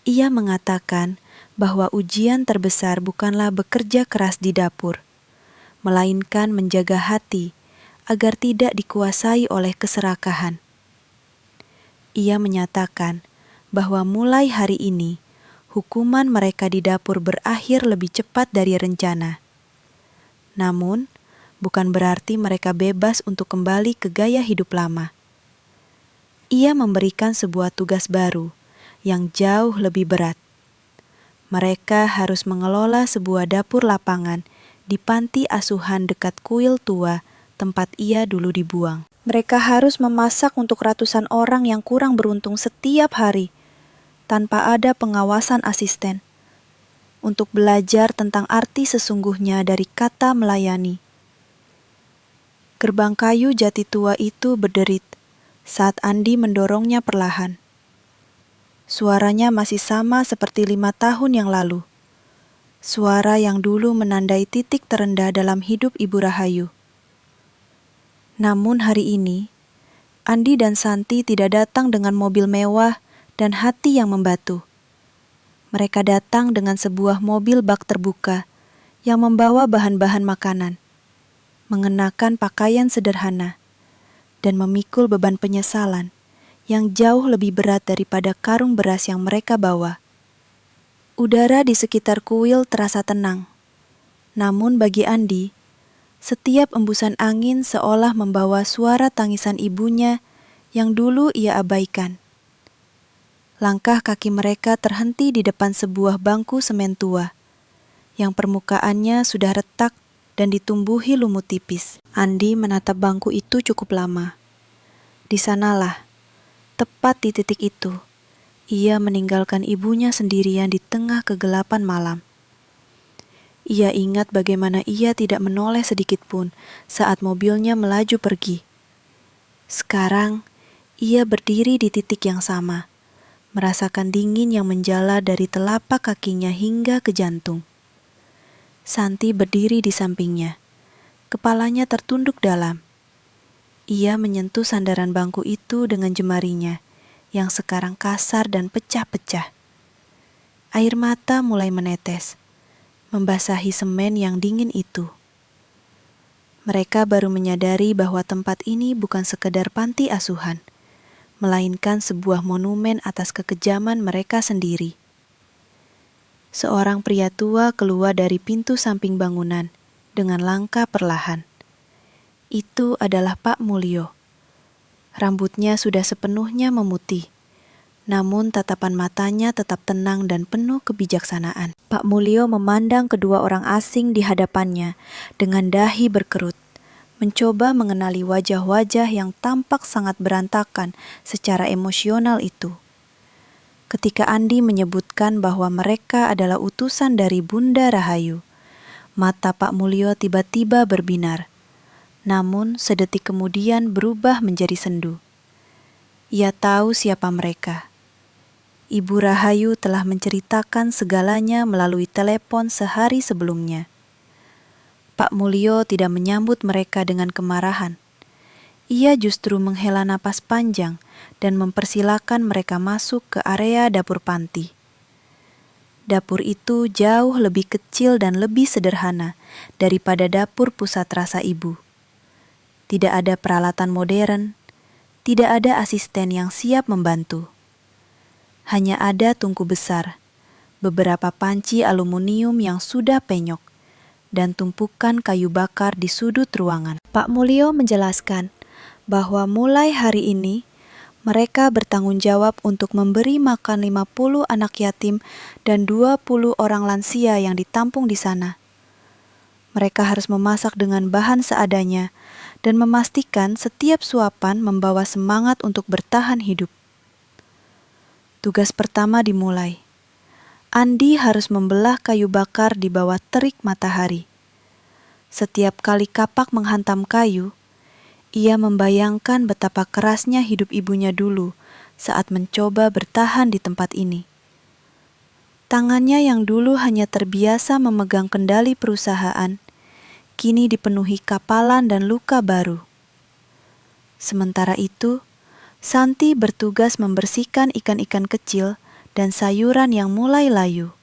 Ia mengatakan bahwa ujian terbesar bukanlah bekerja keras di dapur, melainkan menjaga hati agar tidak dikuasai oleh keserakahan. Ia menyatakan bahwa mulai hari ini, hukuman mereka di dapur berakhir lebih cepat dari rencana. Namun, bukan berarti mereka bebas untuk kembali ke gaya hidup lama. Ia memberikan sebuah tugas baru yang jauh lebih berat. Mereka harus mengelola sebuah dapur lapangan di panti asuhan dekat kuil tua tempat ia dulu dibuang. Mereka harus memasak untuk ratusan orang yang kurang beruntung setiap hari, tanpa ada pengawasan asisten, untuk belajar tentang arti sesungguhnya dari kata melayani. Gerbang kayu jati tua itu berderit saat Andi mendorongnya perlahan. Suaranya masih sama seperti 5 tahun yang lalu. Suara yang dulu menandai titik terendah dalam hidup Ibu Rahayu. Namun hari ini, Andi dan Santi tidak datang dengan mobil mewah dan hati yang membatu. Mereka datang dengan sebuah mobil bak terbuka yang membawa bahan-bahan makanan, mengenakan pakaian sederhana, dan memikul beban penyesalan yang jauh lebih berat daripada karung beras yang mereka bawa. Udara di sekitar kuil terasa tenang, namun bagi Andi, setiap embusan angin seolah membawa suara tangisan ibunya yang dulu ia abaikan. Langkah kaki mereka terhenti di depan sebuah bangku semen tua, yang permukaannya sudah retak dan ditumbuhi lumut tipis. Andi menatap bangku itu cukup lama. Di sanalah, tepat di titik itu, ia meninggalkan ibunya sendirian di tengah kegelapan malam. Ia ingat bagaimana ia tidak menoleh sedikit pun saat mobilnya melaju pergi. Sekarang, ia berdiri di titik yang sama, merasakan dingin yang menjala dari telapak kakinya hingga ke jantung. Santi berdiri di sampingnya, kepalanya tertunduk dalam. Ia menyentuh sandaran bangku itu dengan jemarinya, yang sekarang kasar dan pecah-pecah. Air mata mulai menetes, membasahi semen yang dingin itu. Mereka baru menyadari bahwa tempat ini bukan sekedar panti asuhan, melainkan sebuah monumen atas kekejaman mereka sendiri. Seorang pria tua keluar dari pintu samping bangunan dengan langkah perlahan. Itu adalah Pak Mulyo. Rambutnya sudah sepenuhnya memutih, namun tatapan matanya tetap tenang dan penuh kebijaksanaan. Pak Mulyo memandang kedua orang asing di hadapannya dengan dahi berkerut, mencoba mengenali wajah-wajah yang tampak sangat berantakan secara emosional itu. Ketika Andi menyebutkan bahwa mereka adalah utusan dari Bunda Rahayu, mata Pak Mulyo tiba-tiba berbinar, namun sedetik kemudian berubah menjadi sendu. Ia tahu siapa mereka. Ibu Rahayu telah menceritakan segalanya melalui telepon sehari sebelumnya. Pak Mulyo tidak menyambut mereka dengan kemarahan. Ia justru menghela napas panjang dan mempersilakan mereka masuk ke area dapur panti. Dapur itu jauh lebih kecil dan lebih sederhana daripada dapur pusat rasa ibu. Tidak ada peralatan modern, tidak ada asisten yang siap membantu. Hanya ada tungku besar, beberapa panci aluminium yang sudah penyok, dan tumpukan kayu bakar di sudut ruangan. Pak Mulyo menjelaskan bahwa mulai hari ini, mereka bertanggung jawab untuk memberi makan 50 anak yatim dan 20 orang lansia yang ditampung di sana. Mereka harus memasak dengan bahan seadanya dan memastikan setiap suapan membawa semangat untuk bertahan hidup. Tugas pertama dimulai. Andi harus membelah kayu bakar di bawah terik matahari. Setiap kali kapak menghantam kayu, ia membayangkan betapa kerasnya hidup ibunya dulu saat mencoba bertahan di tempat ini. Tangannya yang dulu hanya terbiasa memegang kendali perusahaan, kini dipenuhi kapalan dan luka baru. Sementara itu, Santi bertugas membersihkan ikan-ikan kecil dan sayuran yang mulai layu.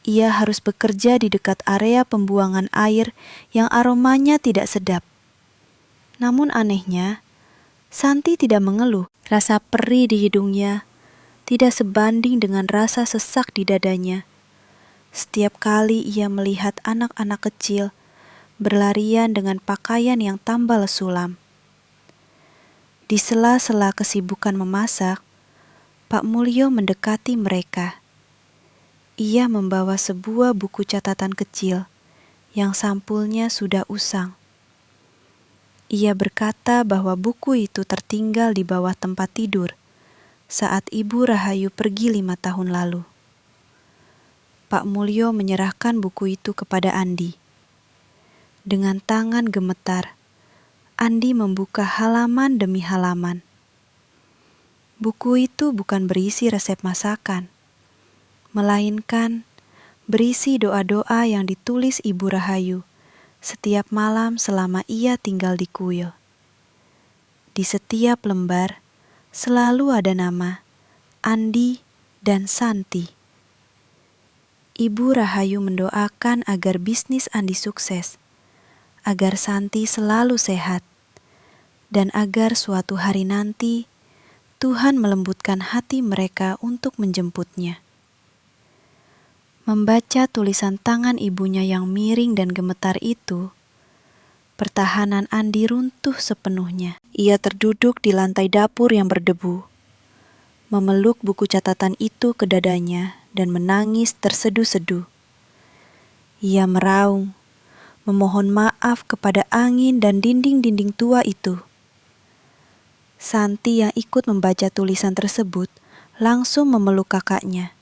Ia harus bekerja di dekat area pembuangan air yang aromanya tidak sedap. Namun anehnya, Santi tidak mengeluh. Rasa perih di hidungnya tidak sebanding dengan rasa sesak di dadanya. Setiap kali ia melihat anak-anak kecil berlarian dengan pakaian yang tambal sulam. Di sela-sela kesibukan memasak, Pak Mulyo mendekati mereka. Ia membawa sebuah buku catatan kecil yang sampulnya sudah usang. Ia berkata bahwa buku itu tertinggal di bawah tempat tidur saat Ibu Rahayu pergi 5 tahun lalu. Pak Mulyo menyerahkan buku itu kepada Andi. Dengan tangan gemetar, Andi membuka halaman demi halaman. Buku itu bukan berisi resep masakan, melainkan berisi doa-doa yang ditulis Ibu Rahayu setiap malam selama ia tinggal di kuil. Di setiap lembar selalu ada nama Andi dan Santi. Ibu Rahayu mendoakan agar bisnis Andi sukses, agar Santi selalu sehat, dan agar suatu hari nanti Tuhan melembutkan hati mereka untuk menjemputnya. Membaca tulisan tangan ibunya yang miring dan gemetar itu, pertahanan Andi runtuh sepenuhnya. Ia terduduk di lantai dapur yang berdebu, memeluk buku catatan itu ke dadanya dan menangis terseduh-seduh. Ia meraung, memohon maaf kepada angin dan dinding-dinding tua itu. Santi yang ikut membaca tulisan tersebut langsung memeluk kakaknya.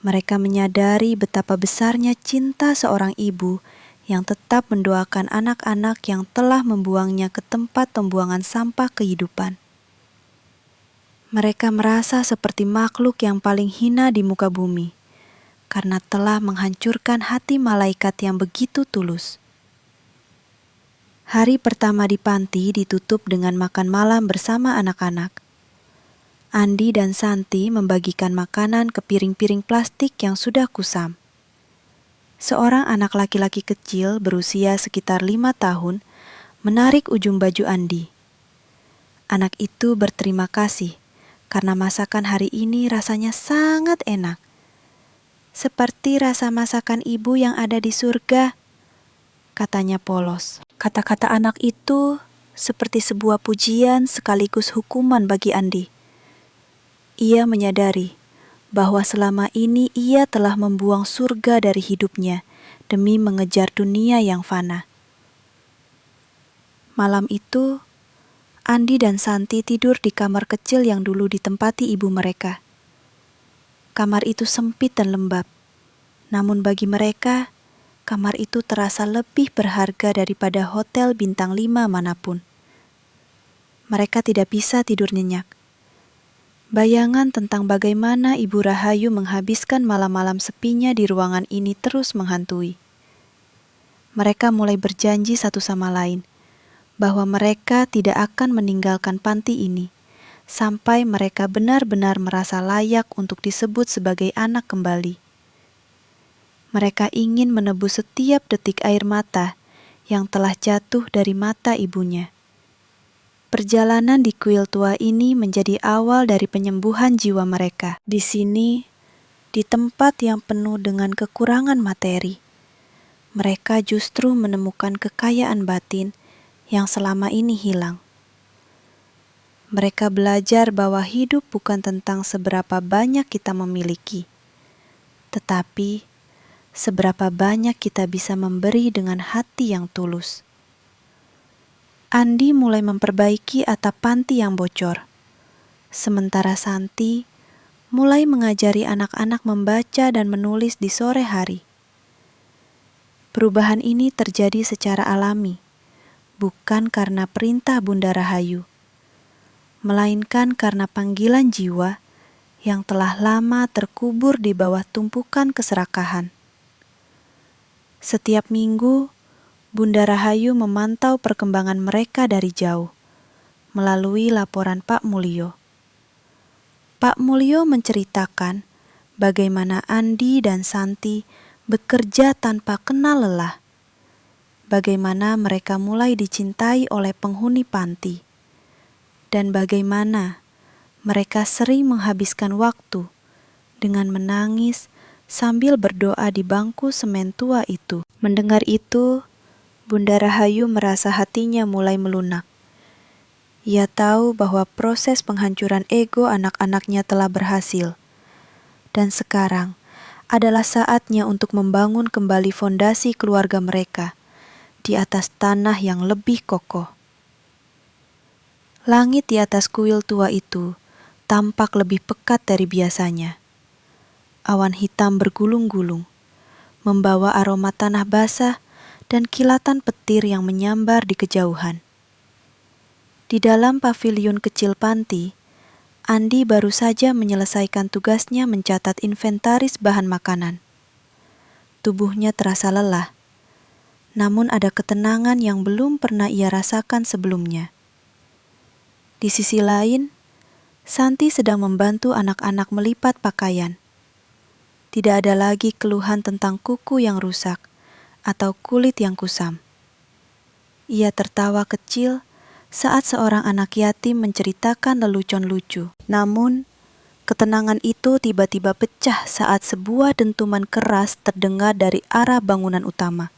Mereka menyadari betapa besarnya cinta seorang ibu yang tetap mendoakan anak-anak yang telah membuangnya ke tempat pembuangan sampah kehidupan. Mereka merasa seperti makhluk yang paling hina di muka bumi, karena telah menghancurkan hati malaikat yang begitu tulus. Hari pertama di panti ditutup dengan makan malam bersama anak-anak. Andi dan Santi membagikan makanan ke piring-piring plastik yang sudah kusam. Seorang anak laki-laki kecil berusia sekitar 5 tahun menarik ujung baju Andi. Anak itu berterima kasih karena masakan hari ini rasanya sangat enak. Seperti rasa masakan ibu yang ada di surga, katanya polos. Kata-kata anak itu seperti sebuah pujian sekaligus hukuman bagi Andi. Ia menyadari bahwa selama ini ia telah membuang surga dari hidupnya demi mengejar dunia yang fana. Malam itu, Andi dan Santi tidur di kamar kecil yang dulu ditempati ibu mereka. Kamar itu sempit dan lembab, namun bagi mereka, kamar itu terasa lebih berharga daripada hotel bintang 5 manapun. Mereka tidak bisa tidur nyenyak. Bayangan tentang bagaimana Ibu Rahayu menghabiskan malam-malam sepinya di ruangan ini terus menghantui. Mereka mulai berjanji satu sama lain bahwa mereka tidak akan meninggalkan panti ini sampai mereka benar-benar merasa layak untuk disebut sebagai anak kembali. Mereka ingin menebus setiap detik air mata yang telah jatuh dari mata ibunya. Perjalanan di kuil tua ini menjadi awal dari penyembuhan jiwa mereka. Di sini, di tempat yang penuh dengan kekurangan materi, mereka justru menemukan kekayaan batin yang selama ini hilang. Mereka belajar bahwa hidup bukan tentang seberapa banyak kita memiliki, tetapi seberapa banyak kita bisa memberi dengan hati yang tulus. Andi mulai memperbaiki atap panti yang bocor. Sementara Santi mulai mengajari anak-anak membaca dan menulis di sore hari. Perubahan ini terjadi secara alami, bukan karena perintah Bunda Rahayu, melainkan karena panggilan jiwa yang telah lama terkubur di bawah tumpukan keserakahan. Setiap minggu, Bunda Rahayu memantau perkembangan mereka dari jauh, melalui laporan Pak Mulyo. Pak Mulyo menceritakan bagaimana Andi dan Santi bekerja tanpa kenal lelah, bagaimana mereka mulai dicintai oleh penghuni panti, dan bagaimana mereka sering menghabiskan waktu dengan menangis sambil berdoa di bangku semen tua itu. Mendengar itu, Bunda Rahayu merasa hatinya mulai melunak. Ia tahu bahwa proses penghancuran ego anak-anaknya telah berhasil. Dan sekarang adalah saatnya untuk membangun kembali fondasi keluarga mereka di atas tanah yang lebih kokoh. Langit di atas kuil tua itu tampak lebih pekat dari biasanya. Awan hitam bergulung-gulung, membawa aroma tanah basah dan kilatan petir yang menyambar di kejauhan. Di dalam paviliun kecil panti, Andi baru saja menyelesaikan tugasnya mencatat inventaris bahan makanan. Tubuhnya terasa lelah, namun ada ketenangan yang belum pernah ia rasakan sebelumnya. Di sisi lain, Santi sedang membantu anak-anak melipat pakaian. Tidak ada lagi keluhan tentang kuku yang rusak atau kulit yang kusam. Ia tertawa kecil saat seorang anak yatim menceritakan lelucon lucu. Namun, ketenangan itu tiba-tiba pecah saat sebuah dentuman keras terdengar dari arah bangunan utama,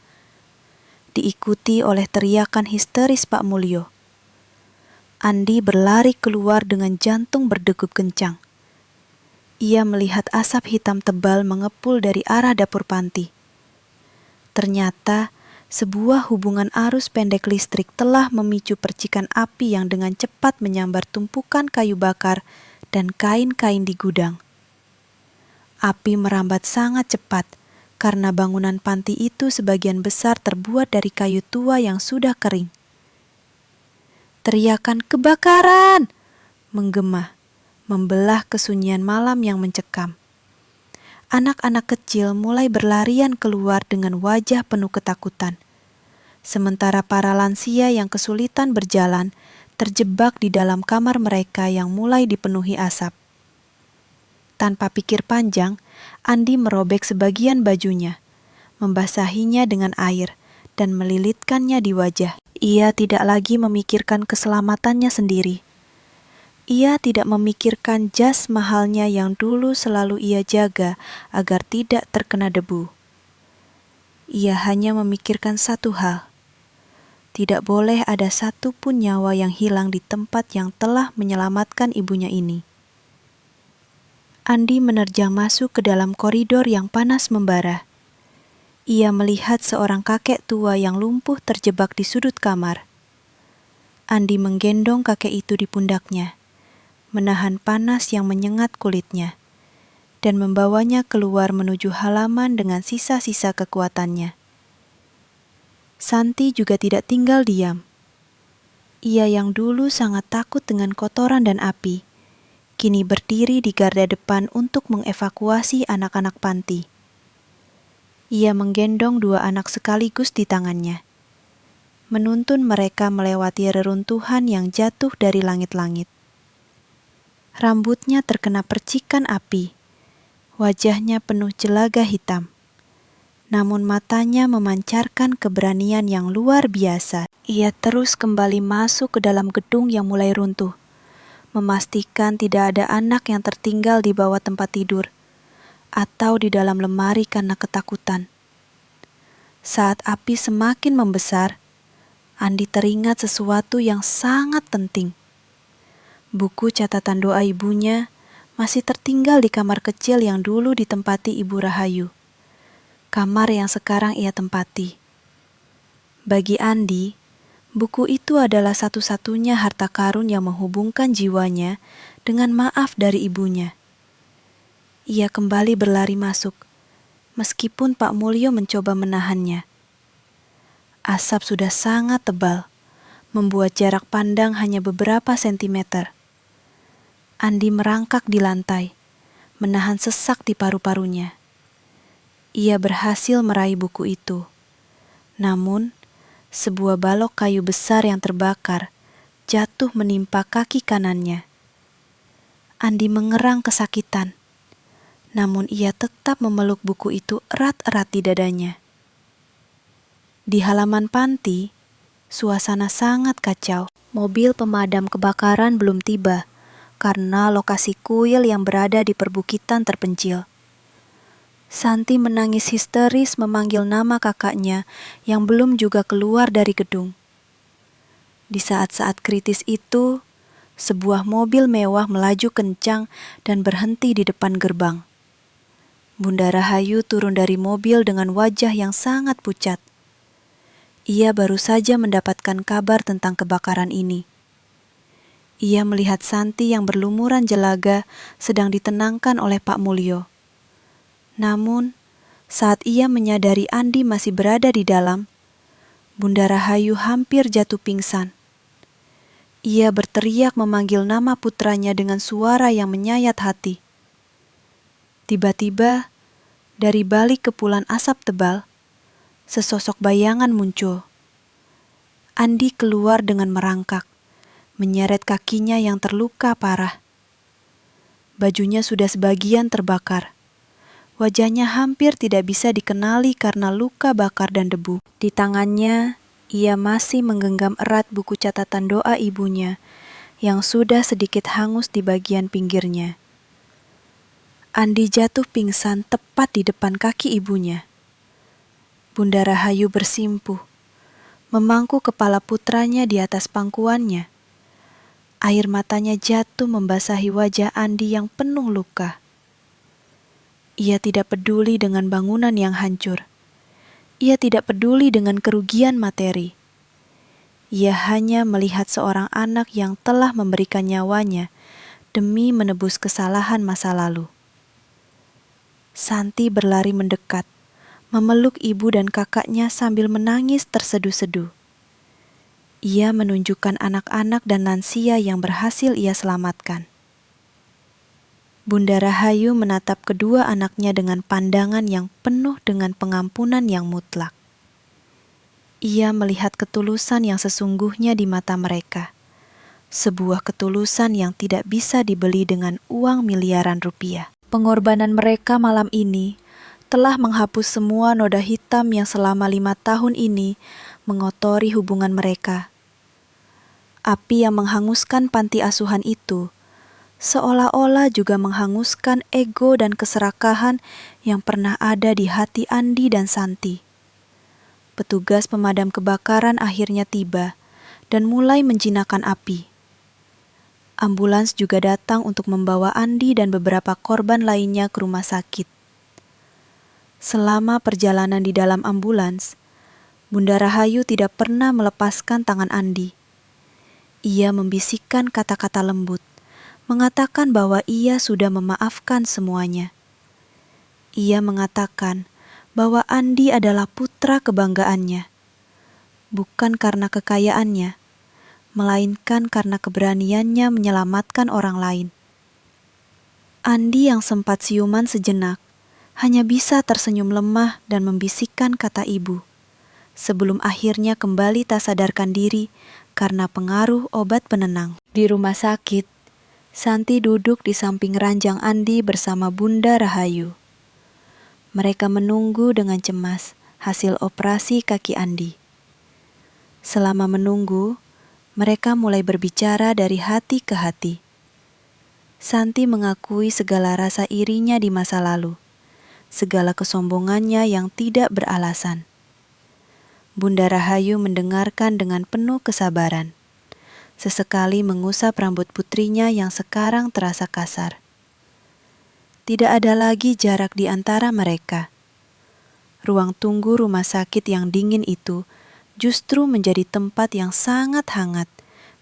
diikuti oleh teriakan histeris Pak Mulyo. Andi berlari keluar dengan jantung berdegup kencang. Ia melihat asap hitam tebal mengepul dari arah dapur panti. Ternyata, sebuah hubungan arus pendek listrik telah memicu percikan api yang dengan cepat menyambar tumpukan kayu bakar dan kain-kain di gudang. Api merambat sangat cepat karena bangunan panti itu sebagian besar terbuat dari kayu tua yang sudah kering. Teriakan kebakaran menggema, membelah kesunyian malam yang mencekam. Anak-anak kecil mulai berlarian keluar dengan wajah penuh ketakutan, sementara para lansia yang kesulitan berjalan terjebak di dalam kamar mereka yang mulai dipenuhi asap. Tanpa pikir panjang, Andi merobek sebagian bajunya, membasahinya dengan air, dan melilitkannya di wajah. Ia tidak lagi memikirkan keselamatannya sendiri. Ia tidak memikirkan jas mahalnya yang dulu selalu ia jaga agar tidak terkena debu. Ia hanya memikirkan satu hal. Tidak boleh ada satu pun nyawa yang hilang di tempat yang telah menyelamatkan ibunya ini. Andi menerjang masuk ke dalam koridor yang panas membara. Ia melihat seorang kakek tua yang lumpuh terjebak di sudut kamar. Andi menggendong kakek itu di pundaknya, menahan panas yang menyengat kulitnya, dan membawanya keluar menuju halaman dengan sisa-sisa kekuatannya. Santi juga tidak tinggal diam. Ia yang dulu sangat takut dengan kotoran dan api, kini berdiri di garda depan untuk mengevakuasi anak-anak panti. Ia menggendong 2 anak sekaligus di tangannya, menuntun mereka melewati reruntuhan yang jatuh dari langit-langit. Rambutnya terkena percikan api, wajahnya penuh jelaga hitam. Namun matanya memancarkan keberanian yang luar biasa. Ia terus kembali masuk ke dalam gedung yang mulai runtuh, memastikan tidak ada anak yang tertinggal di bawah tempat tidur atau di dalam lemari karena ketakutan. Saat api semakin membesar, Andi teringat sesuatu yang sangat penting. Buku catatan doa ibunya masih tertinggal di kamar kecil yang dulu ditempati Ibu Rahayu. Kamar yang sekarang ia tempati. Bagi Andi, Buku itu adalah satu-satunya harta karun yang menghubungkan jiwanya dengan maaf dari ibunya. Ia kembali berlari masuk, meskipun Pak Mulyo mencoba menahannya. Asap sudah sangat tebal, membuat jarak pandang hanya beberapa sentimeter. Andi merangkak di lantai, menahan sesak di paru-parunya. Ia berhasil meraih buku itu. Namun, sebuah balok kayu besar yang terbakar jatuh menimpa kaki kanannya. Andi mengerang kesakitan, namun ia tetap memeluk buku itu erat-erat di dadanya. Di halaman panti, suasana sangat kacau. Mobil pemadam kebakaran belum tiba karena lokasi kuil yang berada di perbukitan terpencil. Santi menangis histeris memanggil nama kakaknya yang belum juga keluar dari gedung. Di saat-saat kritis itu, sebuah mobil mewah melaju kencang dan berhenti di depan gerbang. Bunda Rahayu turun dari mobil dengan wajah yang sangat pucat. Ia baru saja mendapatkan kabar tentang kebakaran ini. Ia melihat Santi yang berlumuran jelaga sedang ditenangkan oleh Pak Mulyo. Namun, saat ia menyadari Andi masih berada di dalam, Bunda Rahayu hampir jatuh pingsan. Ia berteriak memanggil nama putranya dengan suara yang menyayat hati. Tiba-tiba, dari balik kepulan asap tebal, sesosok bayangan muncul. Andi keluar dengan merangkak, menyeret kakinya yang terluka parah. Bajunya sudah sebagian terbakar. Wajahnya hampir tidak bisa dikenali karena luka bakar dan debu. Di tangannya, ia masih menggenggam erat buku catatan doa ibunya yang sudah sedikit hangus di bagian pinggirnya. Andi jatuh pingsan tepat di depan kaki ibunya. Bunda Rahayu bersimpuh, memangku kepala putranya di atas pangkuannya. Air matanya jatuh membasahi wajah Andi yang penuh luka. Ia tidak peduli dengan bangunan yang hancur. Ia tidak peduli dengan kerugian materi. Ia hanya melihat seorang anak yang telah memberikan nyawanya demi menebus kesalahan masa lalu. Santi berlari mendekat, memeluk ibu dan kakaknya sambil menangis terseduh-seduh. Ia menunjukkan anak-anak dan lansia yang berhasil ia selamatkan. Bunda Rahayu menatap kedua anaknya dengan pandangan yang penuh dengan pengampunan yang mutlak. Ia melihat ketulusan yang sesungguhnya di mata mereka. Sebuah ketulusan yang tidak bisa dibeli dengan uang miliaran rupiah. Pengorbanan mereka malam ini telah menghapus semua noda hitam yang selama 5 tahun ini mengotori hubungan mereka. Api yang menghanguskan panti asuhan itu seolah-olah juga menghanguskan ego dan keserakahan yang pernah ada di hati Andi dan Santi. Petugas pemadam kebakaran akhirnya tiba dan mulai menjinakkan api. Ambulans juga datang untuk membawa Andi dan beberapa korban lainnya ke rumah sakit. Selama perjalanan di dalam ambulans, Bunda Rahayu tidak pernah melepaskan tangan Andi. Ia membisikkan kata-kata lembut, mengatakan bahwa ia sudah memaafkan semuanya. Ia mengatakan bahwa Andi adalah putra kebanggaannya, bukan karena kekayaannya, melainkan karena keberaniannya menyelamatkan orang lain. Andi yang sempat siuman sejenak, hanya bisa tersenyum lemah dan membisikkan kata ibu, sebelum akhirnya kembali tak sadarkan diri karena pengaruh obat penenang. Di rumah sakit, Santi duduk di samping ranjang Andi bersama Bunda Rahayu. Mereka menunggu dengan cemas hasil operasi kaki Andi. Selama menunggu, mereka mulai berbicara dari hati ke hati. Santi mengakui segala rasa irinya di masa lalu, segala kesombongannya yang tidak beralasan. Bunda Rahayu mendengarkan dengan penuh kesabaran, sesekali mengusap rambut putrinya yang sekarang terasa kasar. Tidak ada lagi jarak di antara mereka. Ruang tunggu rumah sakit yang dingin itu justru menjadi tempat yang sangat hangat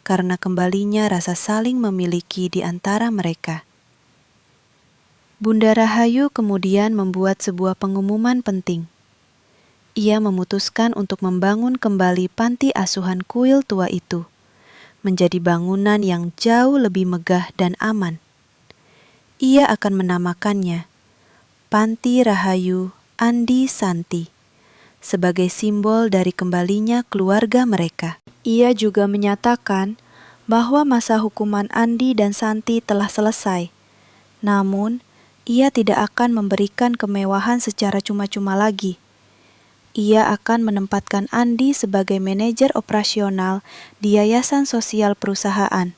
karena kembalinya rasa saling memiliki di antara mereka. Bunda Rahayu kemudian membuat sebuah pengumuman penting. Ia memutuskan untuk membangun kembali panti asuhan kuil tua itu, menjadi bangunan yang jauh lebih megah dan aman. Ia akan menamakannya Panti Rahayu Andi Santi, sebagai simbol dari kembalinya keluarga mereka. Ia juga menyatakan bahwa masa hukuman Andi dan Santi telah selesai. Namun, ia tidak akan memberikan kemewahan secara cuma-cuma lagi. Ia akan menempatkan Andi sebagai manajer operasional di yayasan sosial perusahaan,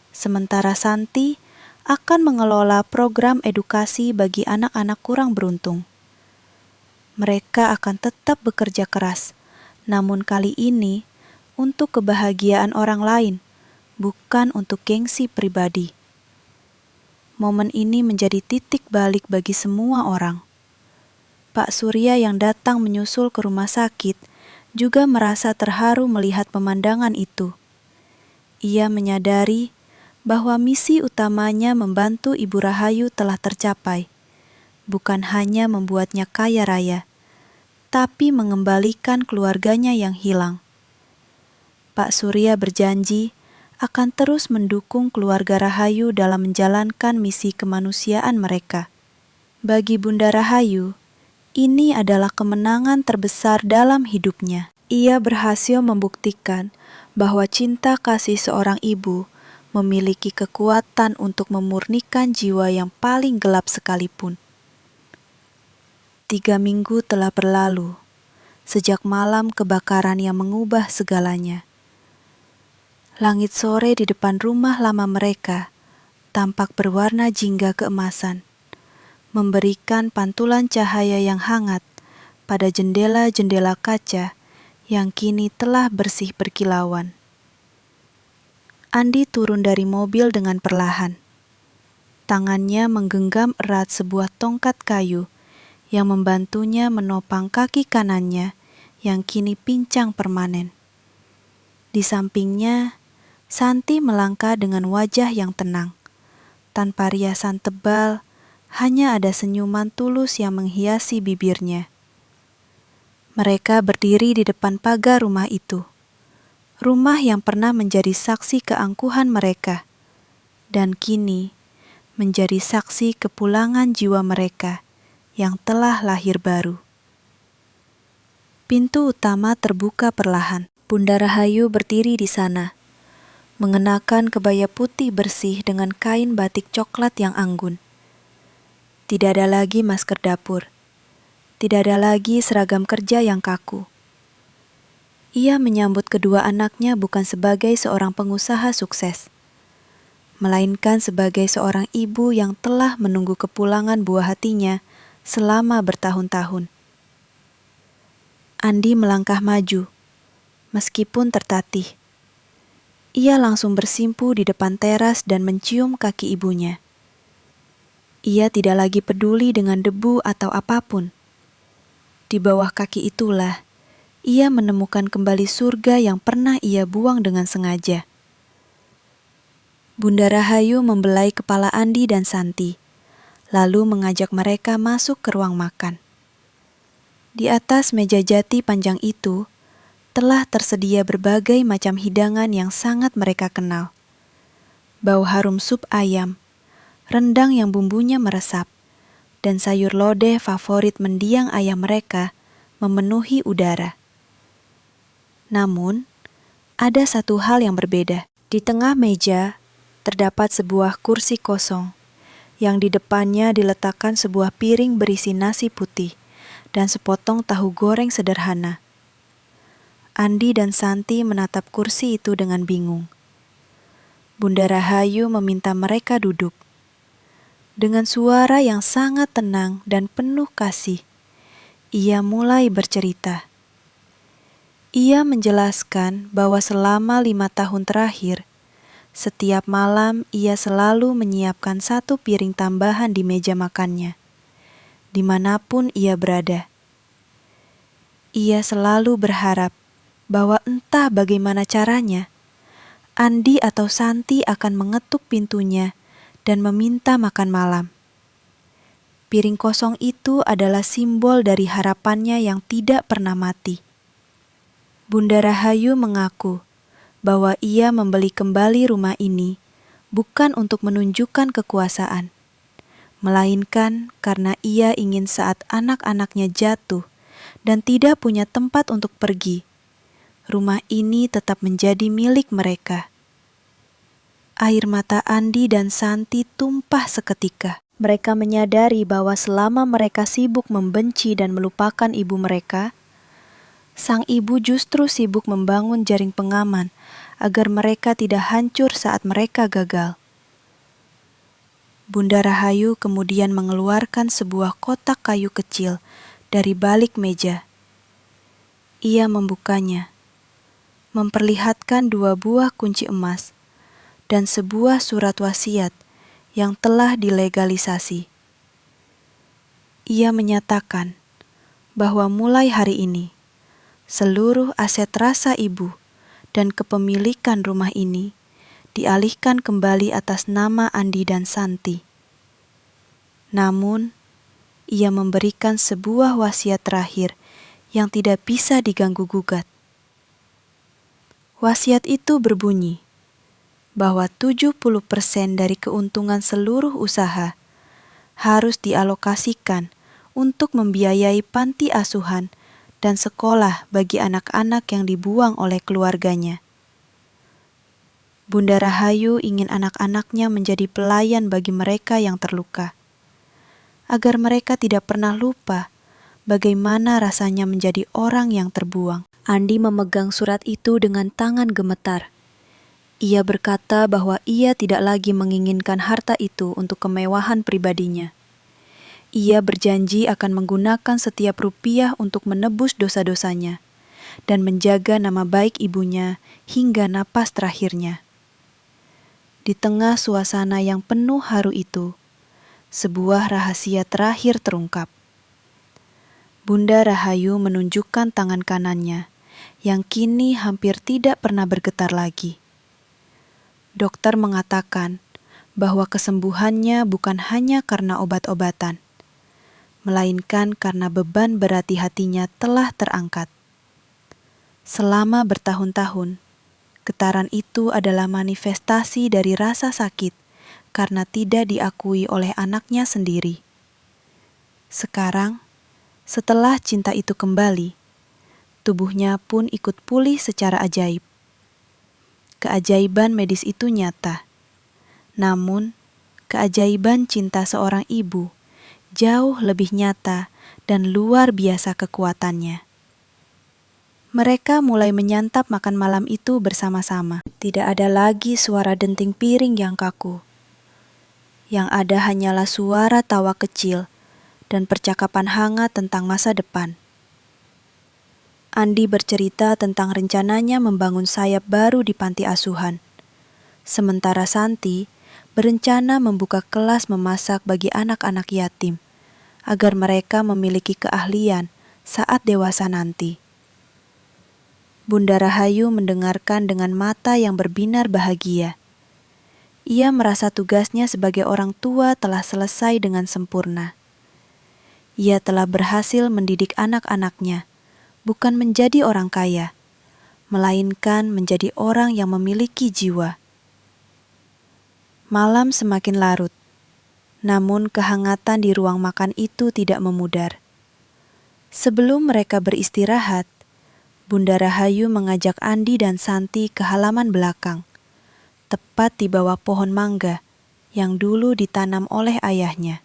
sementara Santi akan mengelola program edukasi bagi anak-anak kurang beruntung. Mereka akan tetap bekerja keras, namun kali ini untuk kebahagiaan orang lain, bukan untuk gengsi pribadi. Momen ini menjadi titik balik bagi semua orang. Pak Surya yang datang menyusul ke rumah sakit juga merasa terharu melihat pemandangan itu. Ia menyadari bahwa misi utamanya membantu Ibu Rahayu telah tercapai, bukan hanya membuatnya kaya raya, tapi mengembalikan keluarganya yang hilang. Pak Surya berjanji akan terus mendukung keluarga Rahayu dalam menjalankan misi kemanusiaan mereka. Bagi Bunda Rahayu, ini adalah kemenangan terbesar dalam hidupnya. Ia berhasil membuktikan bahwa cinta kasih seorang ibu memiliki kekuatan untuk memurnikan jiwa yang paling gelap sekalipun. 3 minggu telah berlalu, sejak malam kebakaran yang mengubah segalanya. Langit sore di depan rumah lama mereka tampak berwarna jingga keemasan, memberikan pantulan cahaya yang hangat pada jendela-jendela kaca yang kini telah bersih berkilauan. Andi turun dari mobil dengan perlahan. Tangannya menggenggam erat sebuah tongkat kayu yang membantunya menopang kaki kanannya yang kini pincang permanen. Di sampingnya, Santi melangkah dengan wajah yang tenang. Tanpa riasan tebal, hanya ada senyuman tulus yang menghiasi bibirnya. Mereka berdiri di depan pagar rumah itu. Rumah yang pernah menjadi saksi keangkuhan mereka, dan kini menjadi saksi kepulangan jiwa mereka yang telah lahir baru. Pintu utama terbuka perlahan. Bunda Rahayu berdiri di sana, mengenakan kebaya putih bersih dengan kain batik coklat yang anggun. Tidak ada lagi masker dapur. Tidak ada lagi seragam kerja yang kaku. Ia menyambut kedua anaknya bukan sebagai seorang pengusaha sukses, melainkan sebagai seorang ibu yang telah menunggu kepulangan buah hatinya selama bertahun-tahun. Andi melangkah maju, meskipun tertatih. Ia langsung bersimpu di depan teras dan mencium kaki ibunya. Ia tidak lagi peduli dengan debu atau apapun. Di bawah kaki itulah, ia menemukan kembali surga yang pernah ia buang dengan sengaja. Bunda Rahayu membelai kepala Andi dan Santi, lalu mengajak mereka masuk ke ruang makan. Di atas meja jati panjang itu, telah tersedia berbagai macam hidangan yang sangat mereka kenal. Bau harum sup ayam, rendang yang bumbunya meresap, dan sayur lodeh favorit mendiang ayah mereka memenuhi udara. Namun, ada satu hal yang berbeda. Di tengah meja, terdapat sebuah kursi kosong, yang di depannya diletakkan sebuah piring berisi nasi putih dan sepotong tahu goreng sederhana. Andi dan Santi menatap kursi itu dengan bingung. Bunda Rahayu meminta mereka duduk. Dengan suara yang sangat tenang dan penuh kasih, ia mulai bercerita. Ia menjelaskan bahwa selama 5 tahun terakhir, setiap malam ia selalu menyiapkan 1 piring tambahan di meja makannya, dimanapun ia berada. Ia selalu berharap bahwa entah bagaimana caranya, Andi atau Santi akan mengetuk pintunya dan meminta makan malam. Piring kosong itu adalah simbol dari harapannya yang tidak pernah mati. Bunda Rahayu mengaku bahwa ia membeli kembali rumah ini bukan untuk menunjukkan kekuasaan, melainkan karena ia ingin saat anak-anaknya jatuh dan tidak punya tempat untuk pergi, rumah ini tetap menjadi milik mereka. Air mata Andi dan Santi tumpah seketika. Mereka menyadari bahwa selama mereka sibuk membenci dan melupakan ibu mereka, sang ibu justru sibuk membangun jaring pengaman agar mereka tidak hancur saat mereka gagal. Bunda Rahayu kemudian mengeluarkan sebuah kotak kayu kecil dari balik meja. Ia membukanya, memperlihatkan 2 buah kunci emas dan sebuah surat wasiat yang telah dilegalisasi. Ia menyatakan bahwa mulai hari ini, seluruh aset rasa ibu dan kepemilikan rumah ini dialihkan kembali atas nama Andi dan Santi. Namun, ia memberikan sebuah wasiat terakhir yang tidak bisa diganggu-gugat. Wasiat itu berbunyi bahwa 70% dari keuntungan seluruh usaha harus dialokasikan untuk membiayai panti asuhan dan sekolah bagi anak-anak yang dibuang oleh keluarganya. Bunda Rahayu ingin anak-anaknya menjadi pelayan bagi mereka yang terluka, agar mereka tidak pernah lupa bagaimana rasanya menjadi orang yang terbuang. Andi memegang surat itu dengan tangan gemetar. Ia berkata bahwa ia tidak lagi menginginkan harta itu untuk kemewahan pribadinya. Ia berjanji akan menggunakan setiap rupiah untuk menebus dosa-dosanya dan menjaga nama baik ibunya hingga napas terakhirnya. Di tengah suasana yang penuh haru itu, sebuah rahasia terakhir terungkap. Bunda Rahayu menunjukkan tangan kanannya yang kini hampir tidak pernah bergetar lagi. Dokter mengatakan bahwa kesembuhannya bukan hanya karena obat-obatan, melainkan karena beban berat di hatinya telah terangkat. Selama bertahun-tahun, getaran itu adalah manifestasi dari rasa sakit karena tidak diakui oleh anaknya sendiri. Sekarang, setelah cinta itu kembali, tubuhnya pun ikut pulih secara ajaib. Keajaiban medis itu nyata. Namun, keajaiban cinta seorang ibu jauh lebih nyata dan luar biasa kekuatannya. Mereka mulai menyantap makan malam itu bersama-sama. Tidak ada lagi suara denting piring yang kaku. Yang ada hanyalah suara tawa kecil dan percakapan hangat tentang masa depan. Andi bercerita tentang rencananya membangun sayap baru di panti asuhan. Sementara Santi berencana membuka kelas memasak bagi anak-anak yatim, agar mereka memiliki keahlian saat dewasa nanti. Bunda Rahayu mendengarkan dengan mata yang berbinar bahagia. Ia merasa tugasnya sebagai orang tua telah selesai dengan sempurna. Ia telah berhasil mendidik anak-anaknya, bukan menjadi orang kaya, melainkan menjadi orang yang memiliki jiwa. Malam semakin larut, namun kehangatan di ruang makan itu tidak memudar. Sebelum mereka beristirahat, Bunda Rahayu mengajak Andi dan Santi ke halaman belakang, tepat di bawah pohon mangga yang dulu ditanam oleh ayahnya.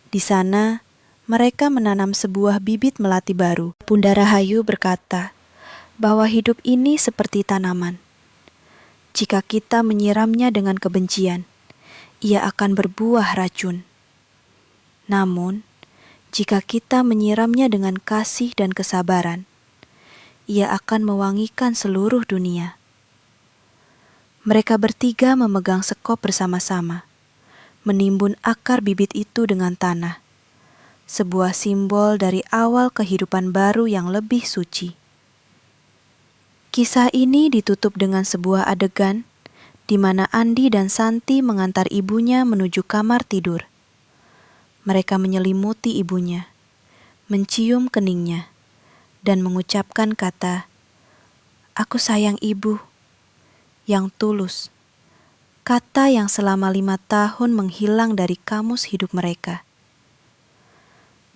Di sana, mereka menanam sebuah bibit melati baru. Bunda Rahayu berkata bahwa hidup ini seperti tanaman. Jika kita menyiramnya dengan kebencian, ia akan berbuah racun. Namun, jika kita menyiramnya dengan kasih dan kesabaran, ia akan mewangikan seluruh dunia. Mereka bertiga memegang sekop bersama-sama, menimbun akar bibit itu dengan tanah. Sebuah simbol dari awal kehidupan baru yang lebih suci. Kisah ini ditutup dengan sebuah adegan di mana Andi dan Santi mengantar ibunya menuju kamar tidur. Mereka menyelimuti ibunya, mencium keningnya, dan mengucapkan kata, "Aku sayang ibu," yang tulus. Kata yang selama 5 tahun menghilang dari kamus hidup mereka.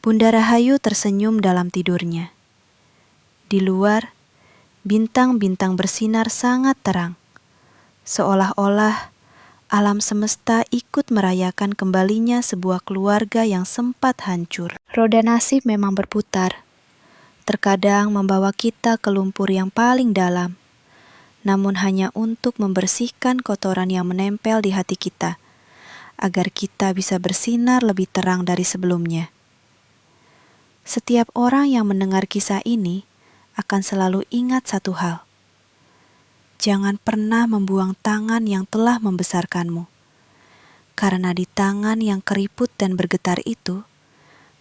Bunda Rahayu tersenyum dalam tidurnya. Di luar, bintang-bintang bersinar sangat terang. Seolah-olah alam semesta ikut merayakan kembalinya sebuah keluarga yang sempat hancur. Roda nasib memang berputar. Terkadang membawa kita ke lumpur yang paling dalam, namun hanya untuk membersihkan kotoran yang menempel di hati kita, agar kita bisa bersinar lebih terang dari sebelumnya. Setiap orang yang mendengar kisah ini akan selalu ingat satu hal. Jangan pernah membuang tangan yang telah membesarkanmu, karena di tangan yang keriput dan bergetar itu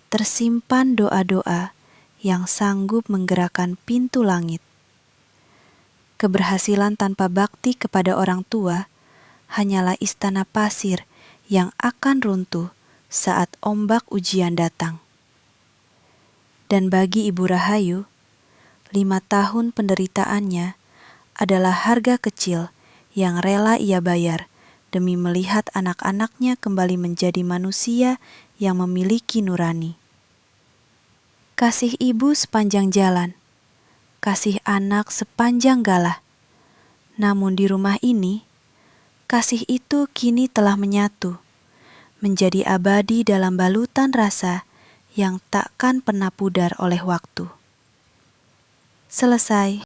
tersimpan doa-doa yang sanggup menggerakkan pintu langit. Keberhasilan tanpa bakti kepada orang tua hanyalah istana pasir yang akan runtuh saat ombak ujian datang. Dan bagi Ibu Rahayu, 5 tahun penderitaannya adalah harga kecil yang rela ia bayar demi melihat anak-anaknya kembali menjadi manusia yang memiliki nurani. Kasih ibu sepanjang jalan, kasih anak sepanjang galah. Namun di rumah ini, kasih itu kini telah menyatu, menjadi abadi dalam balutan rasa yang takkan pernah pudar oleh waktu. Selesai.